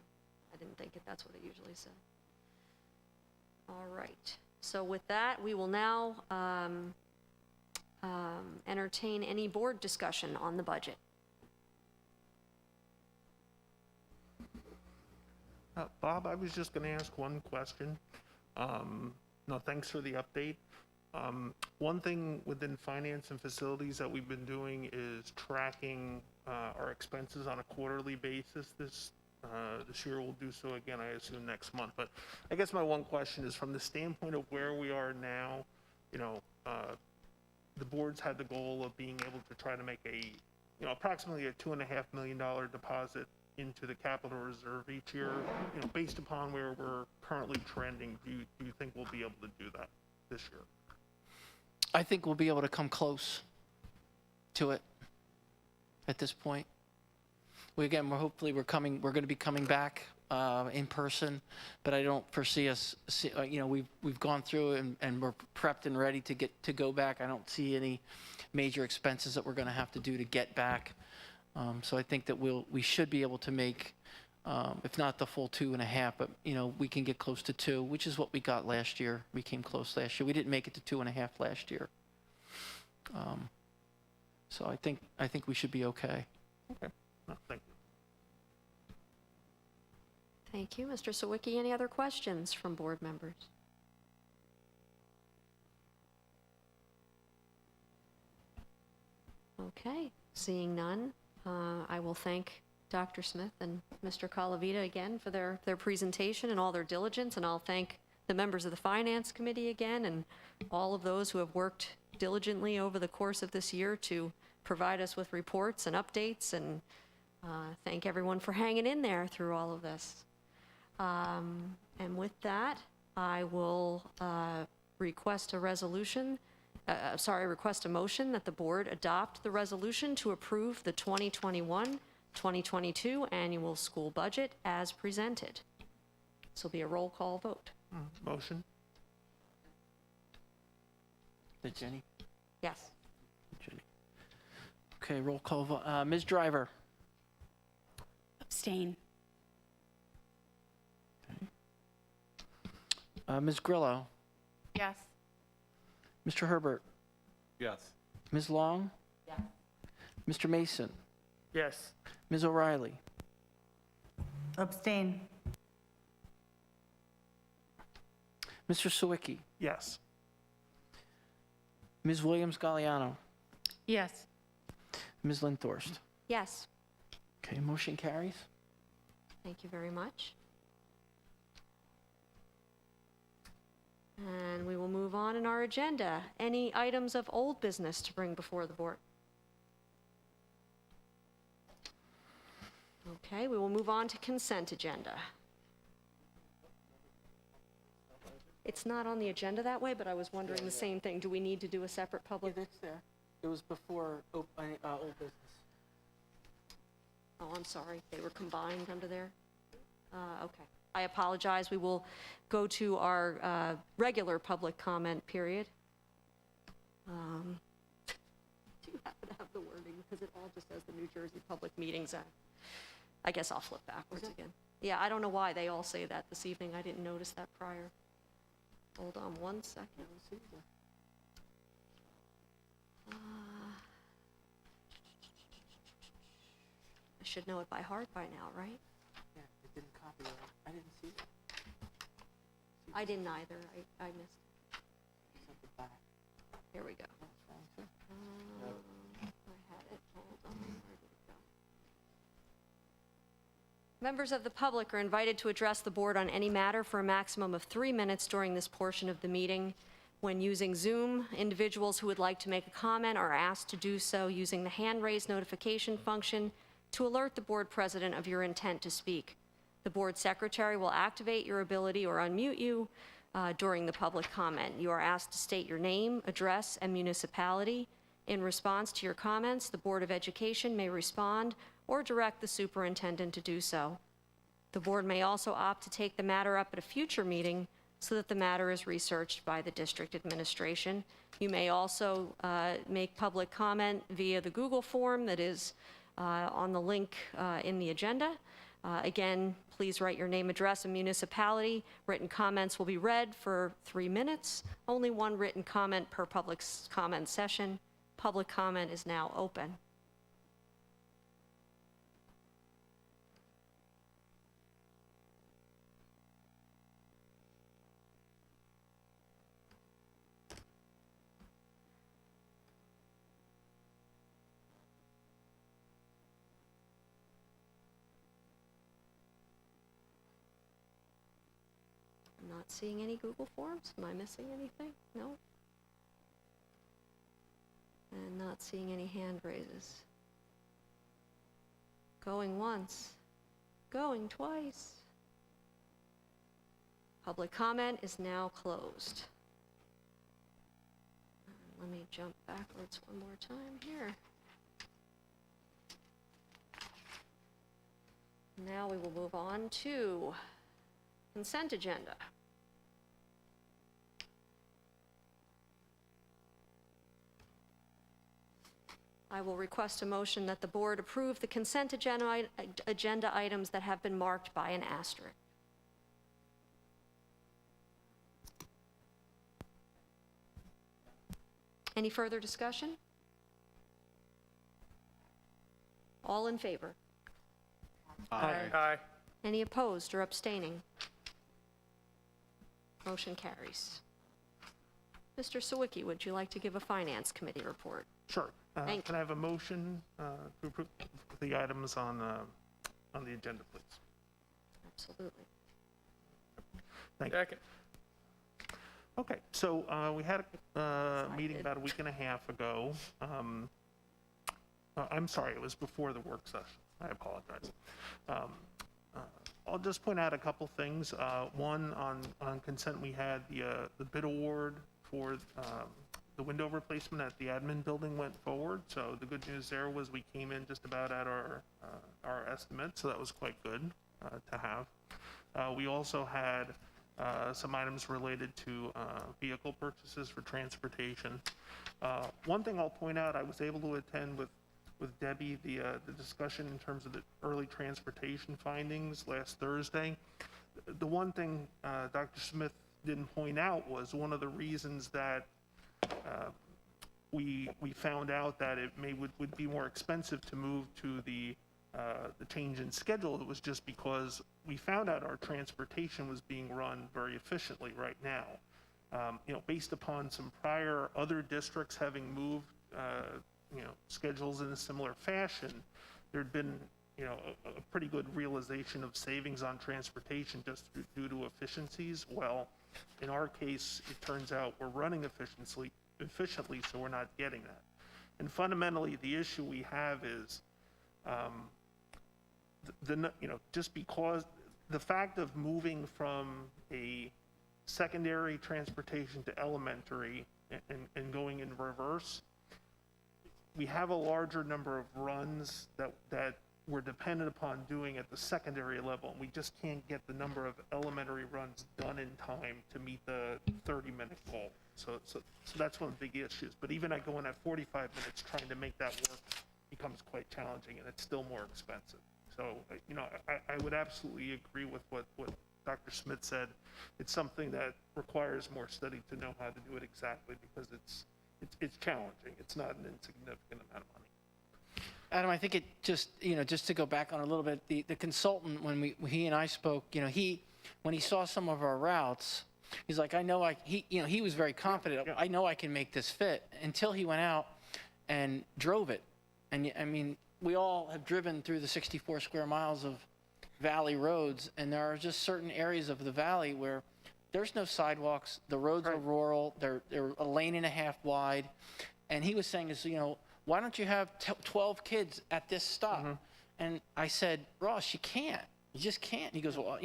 I didn't think that's what it usually said. All right, so with that, we will now entertain any board discussion on the budget. Bob, I was just going to ask one question. No, thanks for the update. One thing within finance and facilities that we've been doing is tracking our expenses on a quarterly basis. This year we'll do so again, I assume, next month. But I guess my one question is, from the standpoint of where we are now, the board's had the goal of being able to try to make approximately a $2.5 million deposit into the capital reserve each year. Based upon where we're currently trending, do you think we'll be able to do that this year? I think we'll be able to come close to it at this point. We're going to be coming back in person, but I don't foresee us, we've gone through and we're prepped and ready to go back. I don't see any major expenses that we're going to have to do to get back. So I think that we should be able to make, if not the full 2.5, but we can get close to 2, which is what we got last year. We came close last year. We didn't make it to 2.5 last year. So I think we should be okay. Okay. No, thank you. Thank you. Mr. Sawicki, any other questions from board members? Okay, seeing none, I will thank Dr. Smith and Mr. Calavita again for their presentation and all their diligence, and I'll thank the members of the Finance Committee again and all of those who have worked diligently over the course of this year to provide us with reports and updates, and thank everyone for hanging in there through all of this. And with that, I will request a motion that the board adopt the resolution to approve the 2021-2022 annual school budget as presented. This will be a roll call vote. Motion? Did Jenny? Yes. Jenny. Okay, roll call vote. Ms. Driver? Abstain. Ms. Grillo? Yes. Mr. Herbert? Yes. Ms. Long? Yes. Mr. Mason? Yes. Ms. O'Reilly? Abstain. Mr. Sawicki? Yes. Ms. Williams-Galliano? Yes. Ms. Linthorst? Yes. Okay, motion carries. Thank you very much. And we will move on in our agenda. Any items of old business to bring before the board? Okay, we will move on to consent agenda. It's not on the agenda that way, but I was wondering the same thing. Do we need to do a separate public? It's there. It was before old business. Oh, I'm sorry. They were combined under there? Okay. I apologize. We will go to our regular public comment period. Do you happen to have the wording? Because it all just says the New Jersey Public Meetings Act. I guess I'll flip backwards again. Yeah, I don't know why they all say that this evening. I didn't notice that prior. Hold on one second. I should know it by heart by now, right? Yeah, it didn't copy it. I didn't see it. I didn't either. I missed. Sent it back. Here we go. What's wrong, sir? I had it. Hold on. Where did it go? Members of the public are invited to address the board on any matter for a maximum of 3 minutes during this portion of the meeting. When using Zoom, individuals who would like to make a comment are asked to do so using the hand raise notification function to alert the board president of your intent to speak. The board secretary will activate your ability or unmute you during the public comment. You are asked to state your name, address, and municipality. In response to your comments, the Board of Education may respond or direct the superintendent to do so. The board may also opt to take the matter up at a future meeting so that the matter is researched by the district administration. You may also make public comment via the Google form that is on the link in the agenda. Again, please write your name, address, and municipality. Written comments will be read for 3 minutes. Only one written comment per public comment session. Public comment is now open. I'm not seeing any Google Forms. Am I missing anything? No? And not seeing any hand raises. Going once. Going twice. Public comment is now closed. Let me jump backwards one more time here. Now we will move on to consent agenda. I will request a motion that the board approve the consent agenda items that have been marked by an asterisk. Any further discussion? All in favor? Aye. Any opposed or abstaining? Motion carries. Mr. Sawicki, would you like to give a Finance Committee report? Sure. Thank Can I have a motion to approve the items on the agenda, please? Absolutely. Thank you. Second. Okay, so we had a I meeting did. about a week and a half ago. I'm sorry, it was before the work session. I apologize. I'll just point out a couple things. One, on consent, we had the bid award for the window replacement at the admin building went forward. So the good news there was we came in just about at our estimate, so that was quite good to have. We also had some items related to vehicle purchases for transportation. One thing I'll point out, I was able to attend with Debbie the discussion in terms of the early transportation findings last Thursday. The one thing Dr. Smith didn't point out was one of the reasons that we found out that it would be more expensive to move to the change in schedule. It was just because we found out our transportation was being run very efficiently right now. Based upon some prior other districts having moved schedules in a similar fashion, there'd been a pretty good realization of savings on transportation just due to efficiencies. Well, in our case, it turns out we're running efficiently, so we're not getting that. And fundamentally, the issue we have is just because the fact of moving from a secondary transportation to elementary and going in reverse, we have a larger number of runs that we're dependent upon doing at the secondary level, and we just can't get the number of elementary runs done in time to meet the 30-minute goal. So that's one of the big issues. But even going at 45 minutes, trying to make that work becomes quite challenging, and it's still more expensive. So, I would absolutely agree with what Dr. Smith said. It's something that requires more study to know how to do it exactly, because it's challenging. It's not an insignificant amount of money. Adam, I think it just to go back on a little bit, the consultant, when he and I spoke, when he saw some of our routes, he's like, he was very confident. Yeah. I know I can make this fit, until he went out and drove it. And I mean, we all have driven through the 64 square miles of valley roads, and there are just certain areas of the valley where there's no sidewalks, the roads are rural, they're a lane and a half wide. And he was saying, why don't you have 12 kids at this stop? Mm-hmm. And I said, Ross, you can't. You just can't. And he goes, well,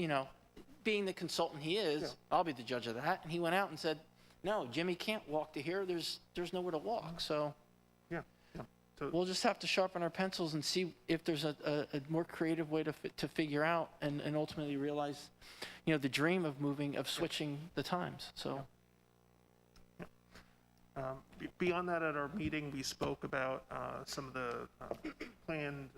being the consultant he is, I'll be the judge of that. And he went out and said, no, Jimmy can't walk to here. There's nowhere to walk. So So we'll just have to sharpen our pencils and see if there's a more creative way to figure out and ultimately realize, the dream of switching the times. So. Beyond that, at our meeting, we spoke about some of the planned,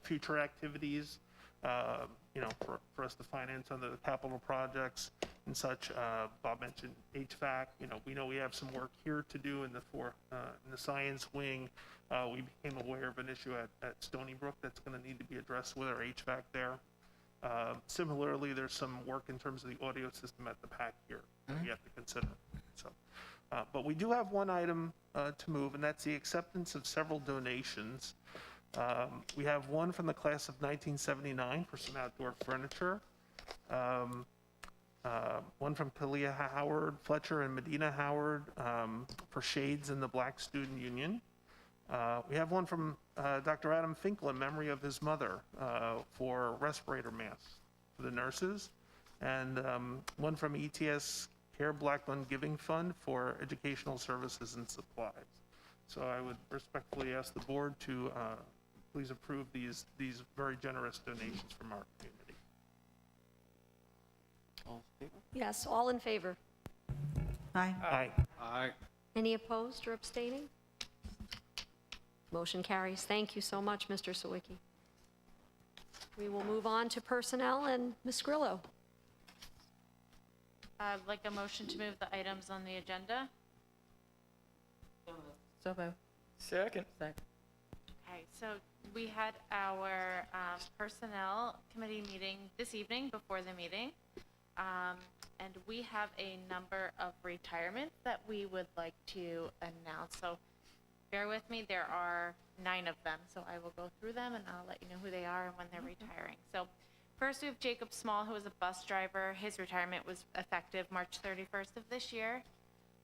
future activities, for us to finance under the capital projects and such. Bob mentioned HVAC. We know we have some work here to do in the science wing. We became aware of an issue at Stony Brook that's going to need to be addressed with our HVAC there. Similarly, there's some work in terms of the audio system at the PAC here that we have to consider. So. But we do have one item to move, and that's the acceptance of several donations. We have one from the class of 1979 for some outdoor furniture. One from Kalia Howard, Fletcher, and Medina Howard for shades in the Black Student Union. We have one from Dr. Adam Finkel in memory of his mother for respirator masks for the nurses. And one from ETS Care Blackland Giving Fund for educational services and supplies. So I would respectfully ask the board to please approve these very generous donations from our community. All in favor? Yes, all in favor? Aye. Aye. Aye. Any opposed or abstaining? Motion carries. Thank you so much, Mr. Sawicki. We will move on to personnel, and Ms. Grillo. I'd like a motion to move the items on the agenda. So moved. Second. Okay, so we had our personnel committee meeting this evening before the meeting. And we have a number of retirements that we would like to announce. So bear with me, there are 9 of them. So I will go through them and I'll let you know who they are and when they're retiring. So first we have Jacob Small, who was a bus driver. His retirement was effective March 31st of this year.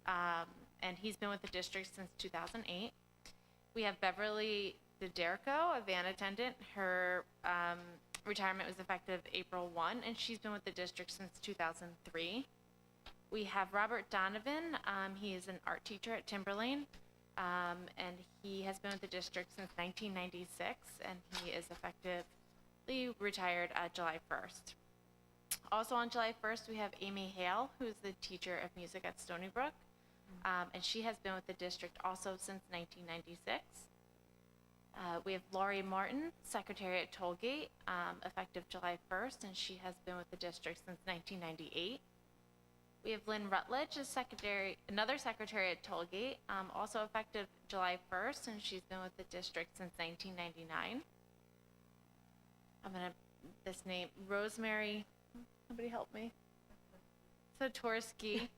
And he's been with the district since 2008. We have Beverly DeDerco, a van attendant. Her retirement was effective April 1, and she's been with the district since 2003. We have Robert Donovan. He is an art teacher at Timberlane, and he has been with the district since 1996, and he is effectively retired July 1st. Also on July 1st, we have Amy Hale, who's the teacher of music at Stony Brook, and she has been with the district also since 1996. We have Laurie Martin, secretary at Tollgate, effective July 1st, and she has been with the district since 1998. We have Lynn Rutledge, another secretary at Tollgate, also effective July 1st, and she's been with the district since 1999. This name, Rosemary, somebody help me. Sotorsky,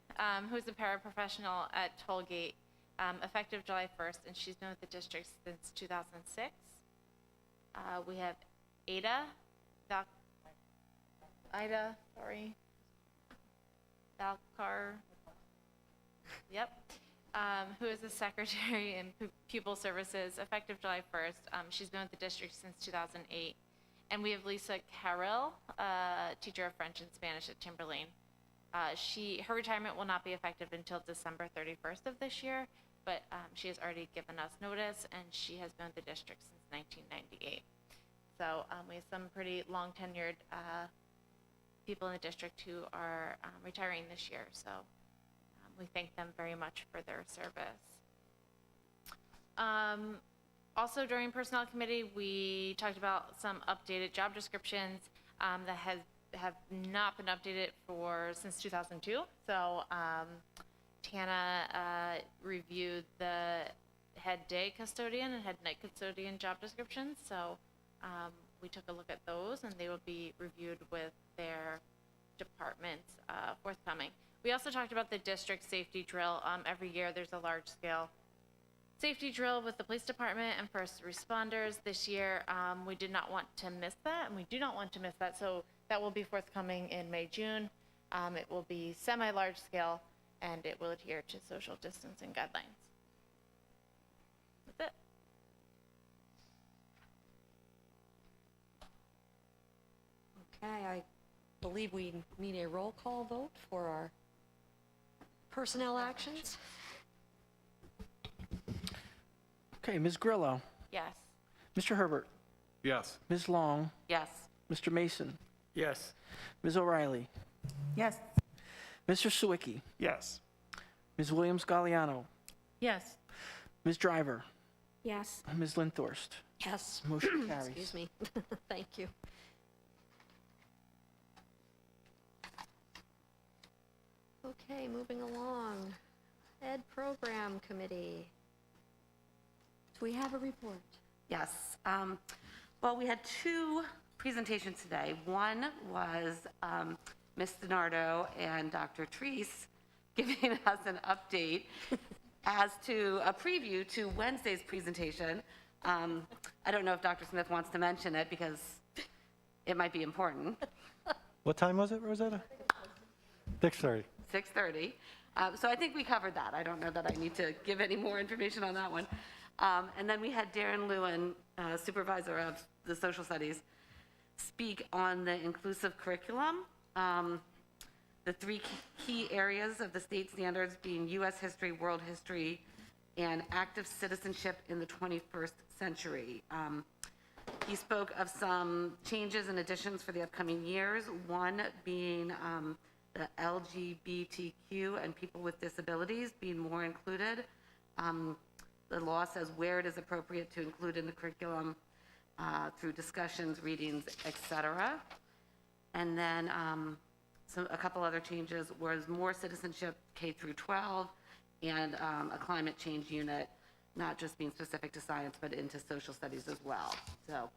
who's a paraprofessional at Tollgate, effective July 1st, and she's been with the district since 2006. We have Valkar, who is the secretary in pupil services, effective July 1st. She's been with the district since 2008. And we have Lisa Carroll, teacher of French and Spanish at Timberlane. Her retirement will not be effective until December 31st of this year, but she has already given us notice, and she has been with the district since 1998. So we have some pretty long tenured people in the district who are retiring this year. So we thank them very much for their service. Also during Personnel Committee, we talked about some updated job descriptions that have not been updated since 2002. So Tana reviewed the head day custodian and head night custodian job descriptions. So we took a look at those, and they will be reviewed with their departments forthcoming. We also talked about the district safety drill. Every year there's a large scale safety drill with the police department and first responders. This year we did not want to miss that, and we do not want to miss that. So that will be forthcoming in May, June. It will be semi-large scale, and it will adhere to social distancing guidelines. That's it. Okay, I believe we need a roll call vote for our personnel actions. Okay, Ms. Grillo, Yes. Mr. Herbert, Yes. Ms. Long, Yes. Mr. Mason, Yes. Ms. O'Reilly, Yes. Mr. Sawicki, Yes. Ms. Williams-Galliano, Yes. Ms. Driver, Yes. Ms. Linthorst. Yes. Motion carries. Excuse me. Thank you. Okay, moving along. Ed Program Committee. Do we have a report? Yes. Well, we had 2 presentations today. One was Ms. DiNardo and Dr. Treese giving us an update as to a preview to Wednesday's presentation. I don't know if Dr. Smith wants to mention it because it might be important. What time was it, Rosetta? 6:30. 6:30. So I think we covered that. I don't know that I need to give any more information on that one. And then we had Darren Lewin, supervisor of the social studies, speak on the inclusive curriculum. The 3 key areas of the state standards being U.S. history, world history, and active citizenship in the 21st century. He spoke of some changes and additions for the upcoming years, one being the LGBTQ and people with disabilities being more included. The law says where it is appropriate to include in the curriculum through discussions, readings, etc. And then a couple other changes was more citizenship K through 12 and a climate change unit, not just being specific to science, but into social studies as well. So,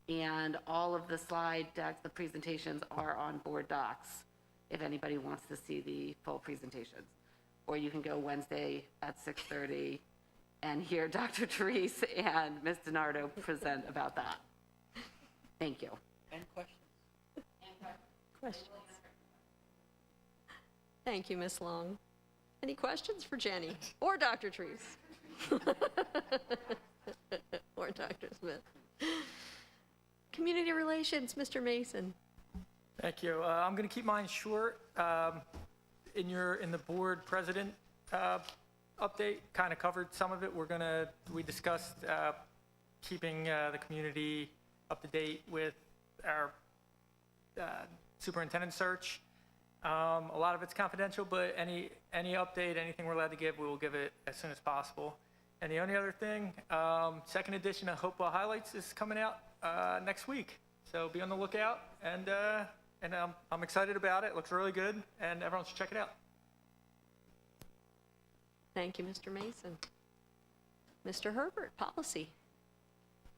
and all of the slide decks, the presentations are on board docs. if anybody wants to see the full presentations. Or you can go Wednesday at 6:30 and hear Dr. Therese and Ms. DiNardo present about that. Thank you. And questions? Questions? Thank you, Ms. Long. Any questions for Jenny or Dr. Therese? Or Dr. Smith? Community Relations, Mr. Mason. Thank you. I'm going to keep mine short. In the board president update, kind of covered some of it. We discussed keeping the community up to date with our superintendent search. A lot of it's confidential, but any update, anything we're allowed to give, we will give it as soon as possible. And the only other thing, second edition of Hopewell Highlights is coming out next week. So be on the lookout, and I'm excited about it. It looks really good, and everyone should check it out. Thank you, Mr. Mason. Mr. Herbert, policy.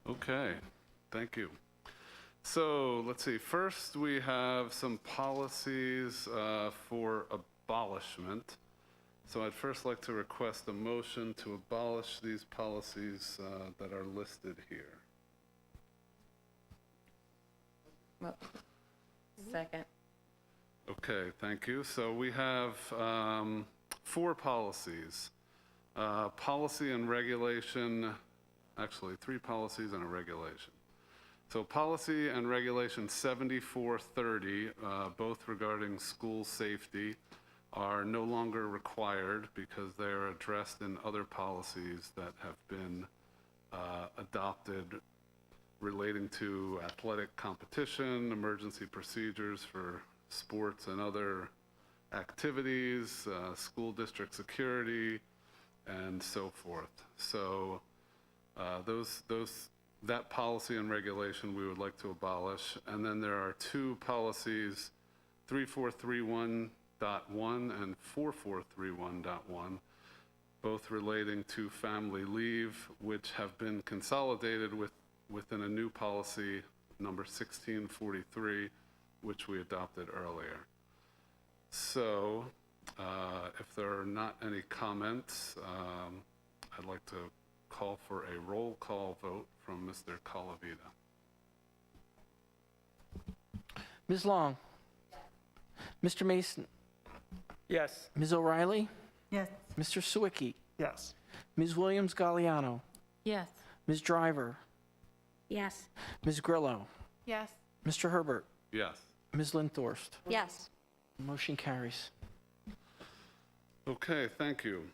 Okay, thank you. So let's see, first we have some policies for abolishment. So I'd first like to request a motion to abolish these policies that are listed here. Second. Okay, thank you. So we have 4 policies. Policy and regulation, actually 3 policies and a regulation. So policy and regulation 7430, both regarding school safety, are no longer required because they are addressed in other policies that have been adopted relating to athletic competition, emergency procedures for sports and other activities, school district security, and so forth. So that policy and regulation we would like to abolish. And then there are 2 policies, 3431.1 and 4431.1, both relating to family leave, which have been consolidated within a new policy, number 1643, which we adopted earlier. So if there are not any comments, I'd like to call for a roll call vote from Mr. Calavita. Ms. Long? Yes. Mr. Mason? Yes. Ms. O'Reilly? Yes. Mr. Sawicki? Yes. Ms. Williams-Galliano? Yes. Ms. Driver? Yes. Ms. Grillo? Yes. Mr. Herbert? Yes. Ms. Linthorst? Yes. Motion carries. Okay, thank you.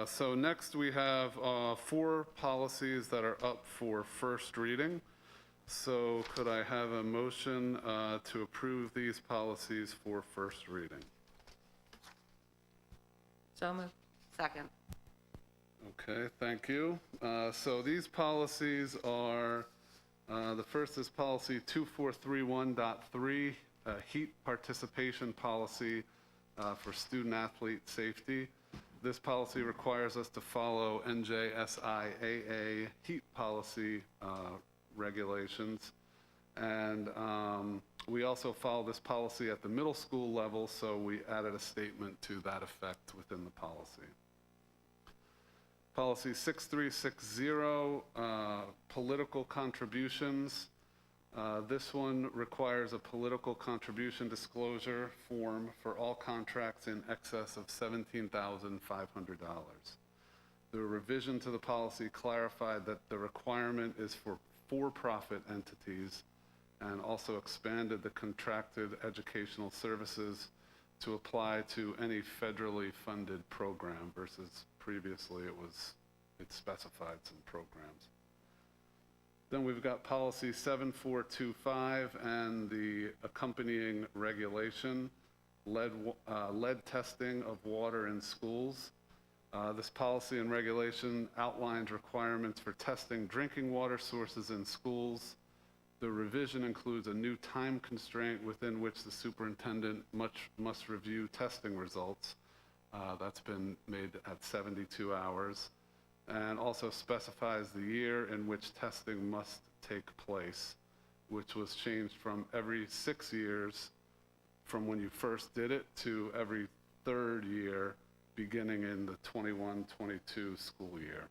So next we have 4 policies that are up for first reading. So could I have a motion to approve these policies for first reading? So moved. Second. Okay, thank you. So these policies are, the first is policy 2431.3, heat participation policy for student athlete safety. This policy requires us to follow NJSIAA heat policy regulations. And we also follow this policy at the middle school level, so we added a statement to that effect within the policy. Policy 6360, political contributions. This one requires a political contribution disclosure form for all contracts in excess of $17,500. The revision to the policy clarified that the requirement is for for-profit entities and also expanded the contracted educational services to apply to any federally funded program versus previously it specified some programs. Then we've got policy 7425 and the accompanying regulation, lead testing of water in schools. This policy and regulation outlines requirements for testing drinking water sources in schools. The revision includes a new time constraint within which the superintendent must review testing results. That's been made at 72 hours. And also specifies the year in which testing must take place, which was changed from every 6 years from when you first did it to every third year, beginning in the 21-22 school year.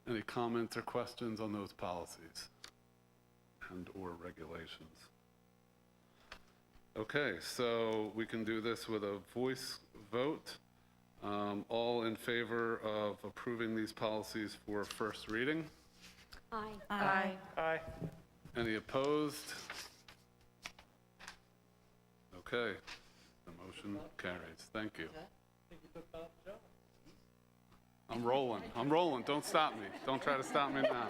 Any comments or questions on those policies and/or regulations? Okay, so we can do this with a voice vote. All in favor of approving these policies for first reading? Aye. Aye. Aye. Any opposed? Okay, the motion carries. Thank you. I'm rolling. Don't stop me. Don't try to stop me now.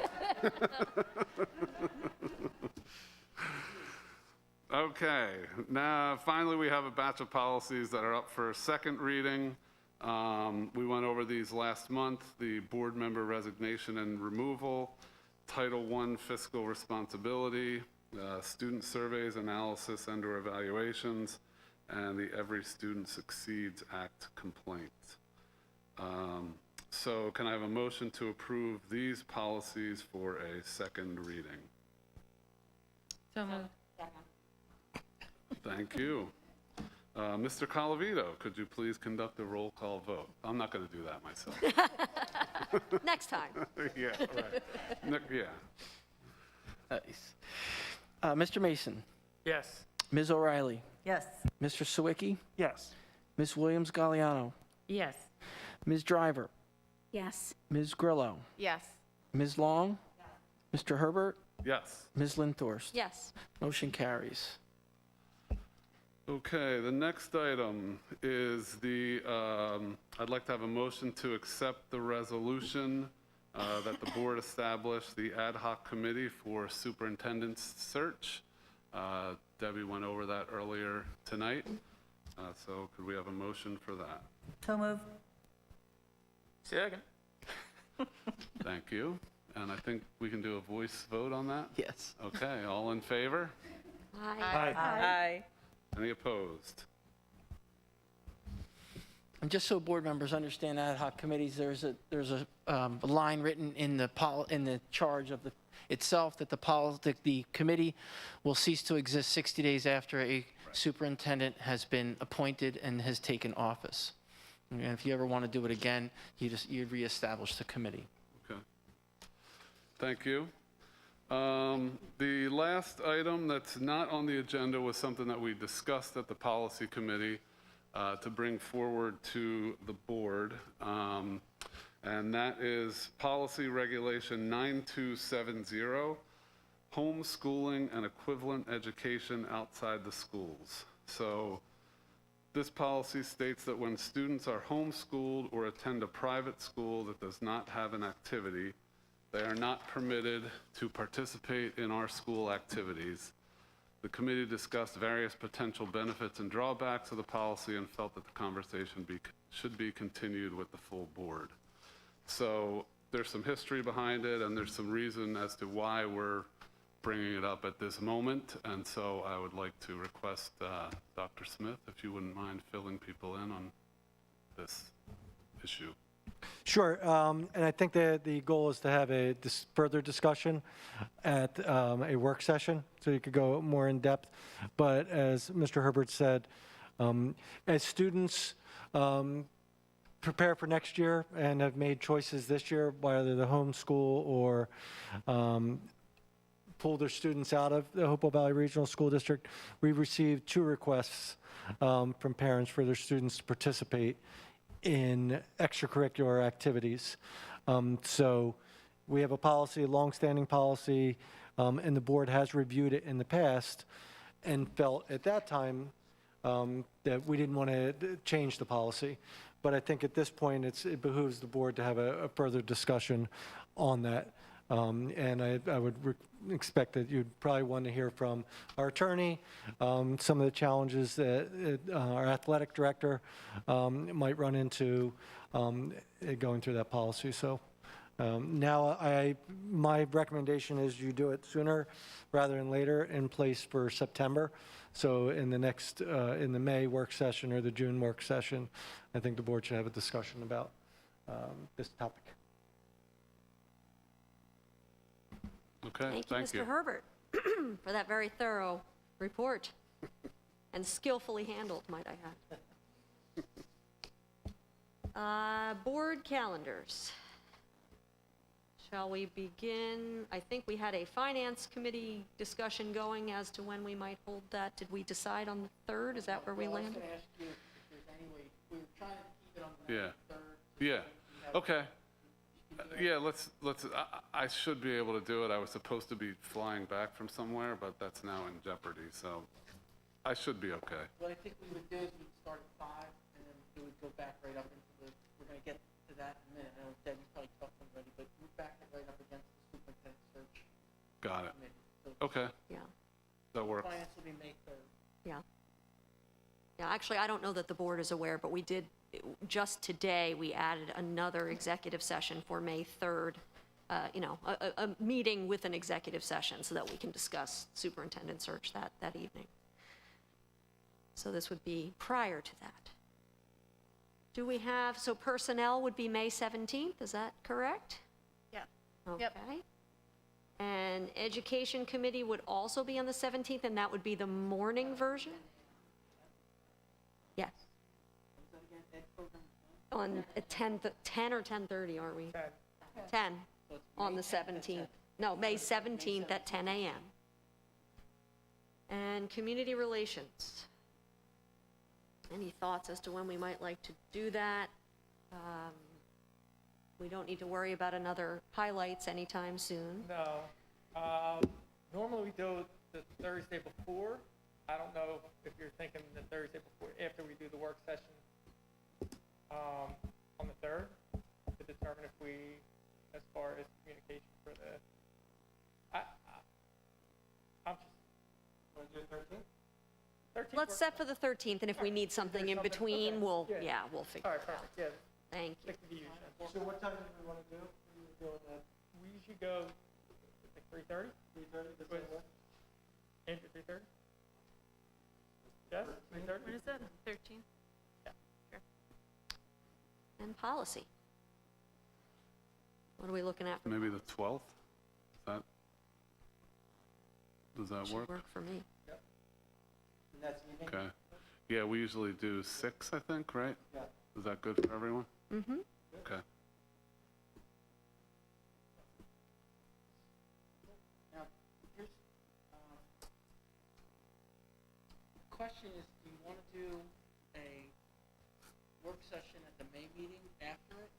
Okay, now finally we have a batch of policies that are up for second reading. We went over these last month: the board member resignation and removal, Title I fiscal responsibility, student surveys, analysis and/or evaluations, and the Every Student Succeeds Act complaint. So can I have a motion to approve these policies for a second reading? So moved. Thank you. Mr. Colavito, could you please conduct a roll call vote? I'm not going to do that myself. Next time. Yeah, right. Yeah. Nice. Mr. Mason, Yes. Ms. O'Reilly, Yes. Mr. Sawicki, Yes. Ms. Williams-Galliano, Yes. Ms. Driver, Yes. Ms. Grillo, Yes. Ms. Long, Mr. Herbert, Yes. Ms. Linthorst. Yes. Motion carries. Okay, the next item is I'd like to have a motion to accept the resolution that the board established the ad hoc committee for superintendent's search. Debbie went over that earlier tonight. So could we have a motion for that? So moved. Second. Thank you. And I think we can do a voice vote on that? Yes. Okay, all in favor? Aye. Aye. Any opposed? And just so board members understand ad hoc committees, there's a line written in the charge of itself that the committee will cease to exist 60 days after a superintendent has been appointed and has taken office. And if you ever want to do it again, you'd reestablish the committee. Okay. Thank you. The last item that's not on the agenda was something that we discussed at the policy committee to bring forward to the board. And that is policy regulation 9270, homeschooling and equivalent education outside the schools. So this policy states that when students are homeschooled or attend a private school that does not have an activity, they are not permitted to participate in our school activities. The committee discussed various potential benefits and drawbacks of the policy and felt that the conversation should be continued with the full board. So there's some history behind it, and there's some reason as to why we're bringing it up at this moment. And so I would like to request Dr. Smith, if you wouldn't mind filling people in on this issue. Sure, and I think that the goal is to have a further discussion at a work session, so you could go more in depth. But as Mr. Herbert said, as students prepare for next year and have made choices this year, whether to homeschool or pull their students out of the Hopewell Valley Regional School District, we received 2 requests from parents for their students to participate in extracurricular activities. So we have a policy, a longstanding policy, and the board has reviewed it in the past and felt at that time that we didn't want to change the policy. But I think at this point, it behooves the board to have a further discussion on that. And I would expect that you'd probably want to hear from our attorney, some of the challenges that our athletic director might run into going through that policy. So now my recommendation is you do it sooner rather than later, in place for September. So in the next, in the May work session or the June work session, I think the board should have a discussion about this topic. Okay, Thank you, Mr. Herbert, for that very thorough report. And skillfully handled, might I add. Board calendars. Shall we begin? I think we had a finance committee discussion going as to when we might hold that. Did we decide on the 3rd? Is that where we landed? I was going to ask you if there's any way, we were trying to keep it on the Yeah. 3rd. Yeah, okay. Yeah, I should be able to do it. I was supposed to be flying back from somewhere, but that's now in jeopardy, so I should be okay. What I think we would do is we'd start at 5, and then it would go back right up into the, we're going to get to that in a minute. I know Debbie's probably talked already, but we're back right up against the superintendent search Got it. committee. So Okay, Yeah, that works. finance will be May 3rd. yeah. Yeah, actually, I don't know that the board is aware, but we did, just today, we added another executive session for May 3rd. A meeting with an executive session so that we can discuss superintendent search that evening. So this would be prior to that. Do we have, so personnel would be May 17th, is that correct? Yeah. Okay. Yep. And education committee would also be on the 17th, and that would be the morning version? Yes. On at 10 or 10:30, aren't we? 10 on the 17th. No, May 17th at 10 a.m. And community relations. Any thoughts as to when we might like to do that? We don't need to worry about another highlights anytime soon. No. Normally we do it the Thursday before. I don't know if you're thinking the Thursday before, after we do the work session on the 3rd, to determine if we, as far as communication for the, I'm just, want to do it 13th? 13th Let's works. set for the 13th, and if we need something in something? between, Okay. we'll All figure right, it out. perfect, yeah. Thank you. Stick to the usual. So what time do we want to do? We usually go, like 3:30? 3:30, does that work? Andrew, 3:30? Yes, 3:30? When is it? 13? And policy. What are we looking at? for Maybe the 12th? Does that Should work? work for me. And that's evening? Okay. Yeah, we usually do 6, I think, right? Yeah. Is that good for everyone? Mm-hmm. Okay. Now, here's, the question is, do you want to do a work session at the May meeting after it?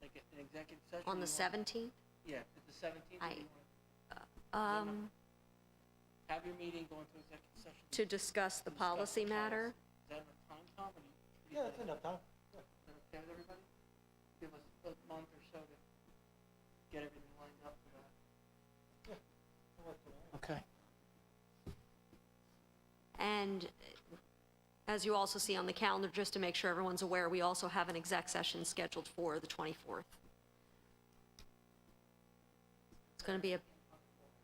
Like an executive session? On the You want- 17th? Yeah, at the 17th, or do you want Um, to have your meeting, go into executive session? to discuss the discuss policy matter? Is that enough time, Tom, or do you? Yeah, that's enough time. Is that okay with everybody? Give us a month or so to get everything lined up for that. Okay. And as you also see on the calendar, just to make sure everyone's aware, we also have an exec session scheduled for the 24th. It's going to be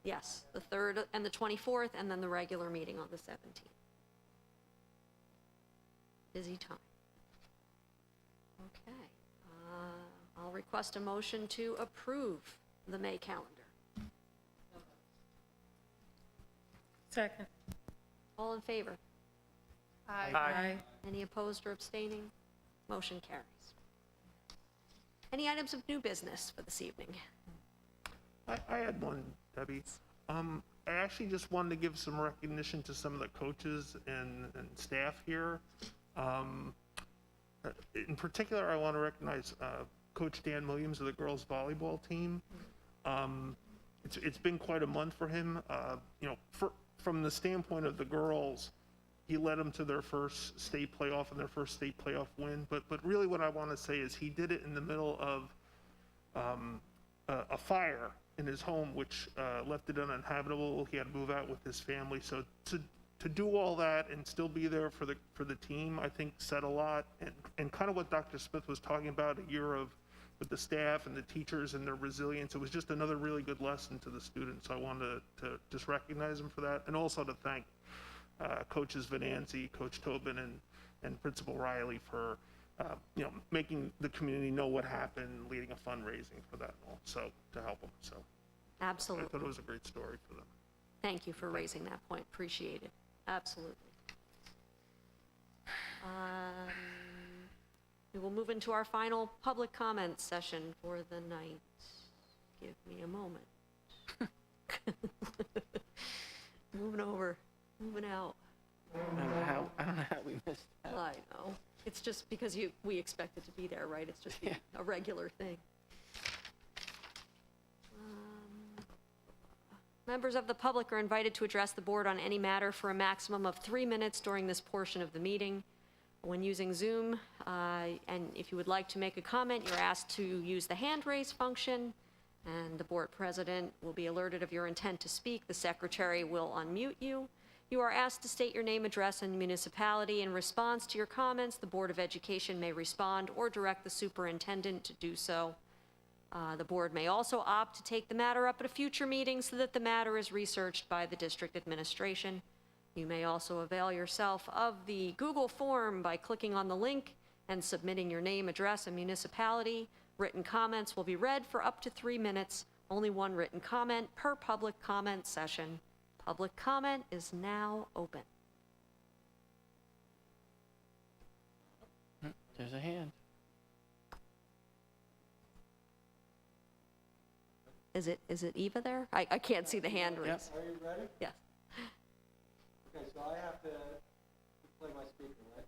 yes, the 3rd and the 24th, and then the regular meeting on the 17th. Busy time. Okay. I'll request a motion to approve the May calendar. Second. All in favor? Aye. Any opposed or abstaining? Motion carries. Any items of new business for this evening? I had one, Debbie. I actually just wanted to give some recognition to some of the coaches and staff here. In particular, I want to recognize Coach Dan Williams of the girls volleyball team. It's been quite a month for him. From the standpoint of the girls, he led them to their first state playoff and their first state playoff win. But really what I want to say is he did it in the middle of a fire in his home, which left it uninhabitable. He had to move out with his family. So to do all that and still be there for the team, I think said a lot. And kind of what Dr. Smith was talking about, a year of with the staff and the teachers and their resilience. It was just another really good lesson to the students. So I wanted to just recognize him for that, and also to thank Coaches Venanzi, Coach Tobin, and Principal Riley for making the community know what happened, leading a fundraising for that and all, so to help them. So I Absolutely. thought it was a great story for them. Thank you for raising that point. Appreciate it. Absolutely. We will move into our final public comment session for the night. Give me a moment. Moving over, moving out. I don't know how we missed that. I know. It's just because we expected to be there, right? It's just a regular thing. Members of the public are invited to address the board on any matter for a maximum of 3 minutes during this portion of the meeting. When using Zoom, and if you would like to make a comment, you're asked to use the hand raise function, and the board president will be alerted of your intent to speak. The secretary will unmute you. You are asked to state your name, address, and municipality. In response to your comments, the Board of Education may respond or direct the superintendent to do so. The board may also opt to take the matter up at a future meeting so that the matter is researched by the district administration. You may also avail yourself of the Google form by clicking on the link and submitting your name, address, and municipality. Written comments will be read for up to 3 minutes. Only one written comment per public comment session. Public comment is now open. There's a hand. Is it Eva there? I can't see the hand raised. Yep. Are you ready? Yes. Okay, so I have to play my speaker, right?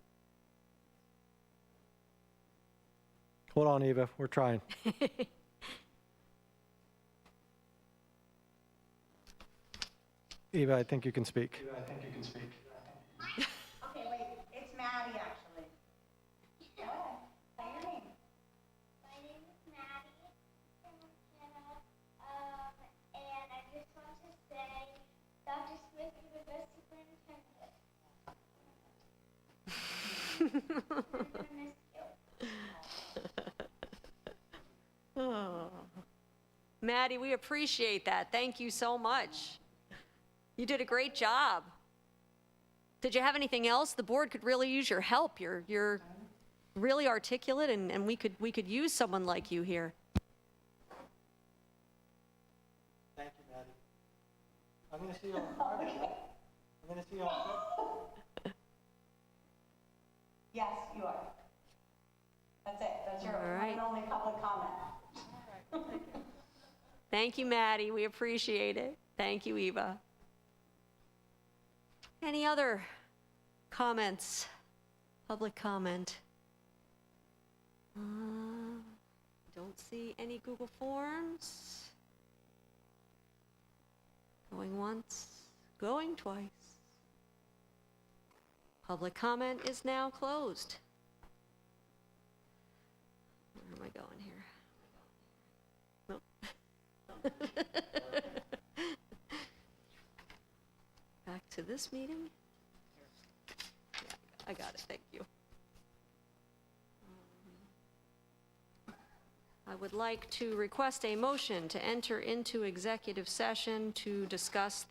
Hold on, Eva, we're trying. Eva, I think you can speak. Okay, wait, it's Maddie, actually. Go ahead, say your name. My name is Maddie from McKenna, and I just want to say, Dr. Smith, you're the best superintendent. I'm gonna miss you. Oh. Maddie, we appreciate that. Thank you so much. You did a great job. Did you have anything else? The board could really use your help. You're really articulate, and we could use someone like you here. Thank you, Maddie. I'm gonna see you on Friday, right? I'm gonna see you on Friday. Yes, you are. That's it, that's your All one right. and only public comment. Thank you, Maddie. We appreciate it. Thank you, Eva. Any other comments? Public comment? Don't see any Google Forms. Going once, going twice. Public comment is now closed. Where am I going here? Back to this meeting. Yeah, I got it, thank you. I would like to request a motion to enter into executive session to discuss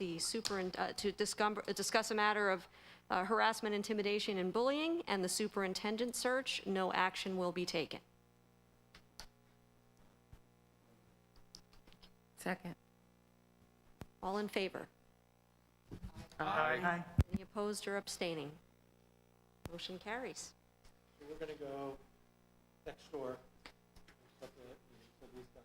discuss a matter of harassment, intimidation, and bullying, and the superintendent search. No action will be taken. Second. All in favor? Aye. Any opposed or abstaining? Motion carries. So we're gonna go next door. Stuff that we said we got.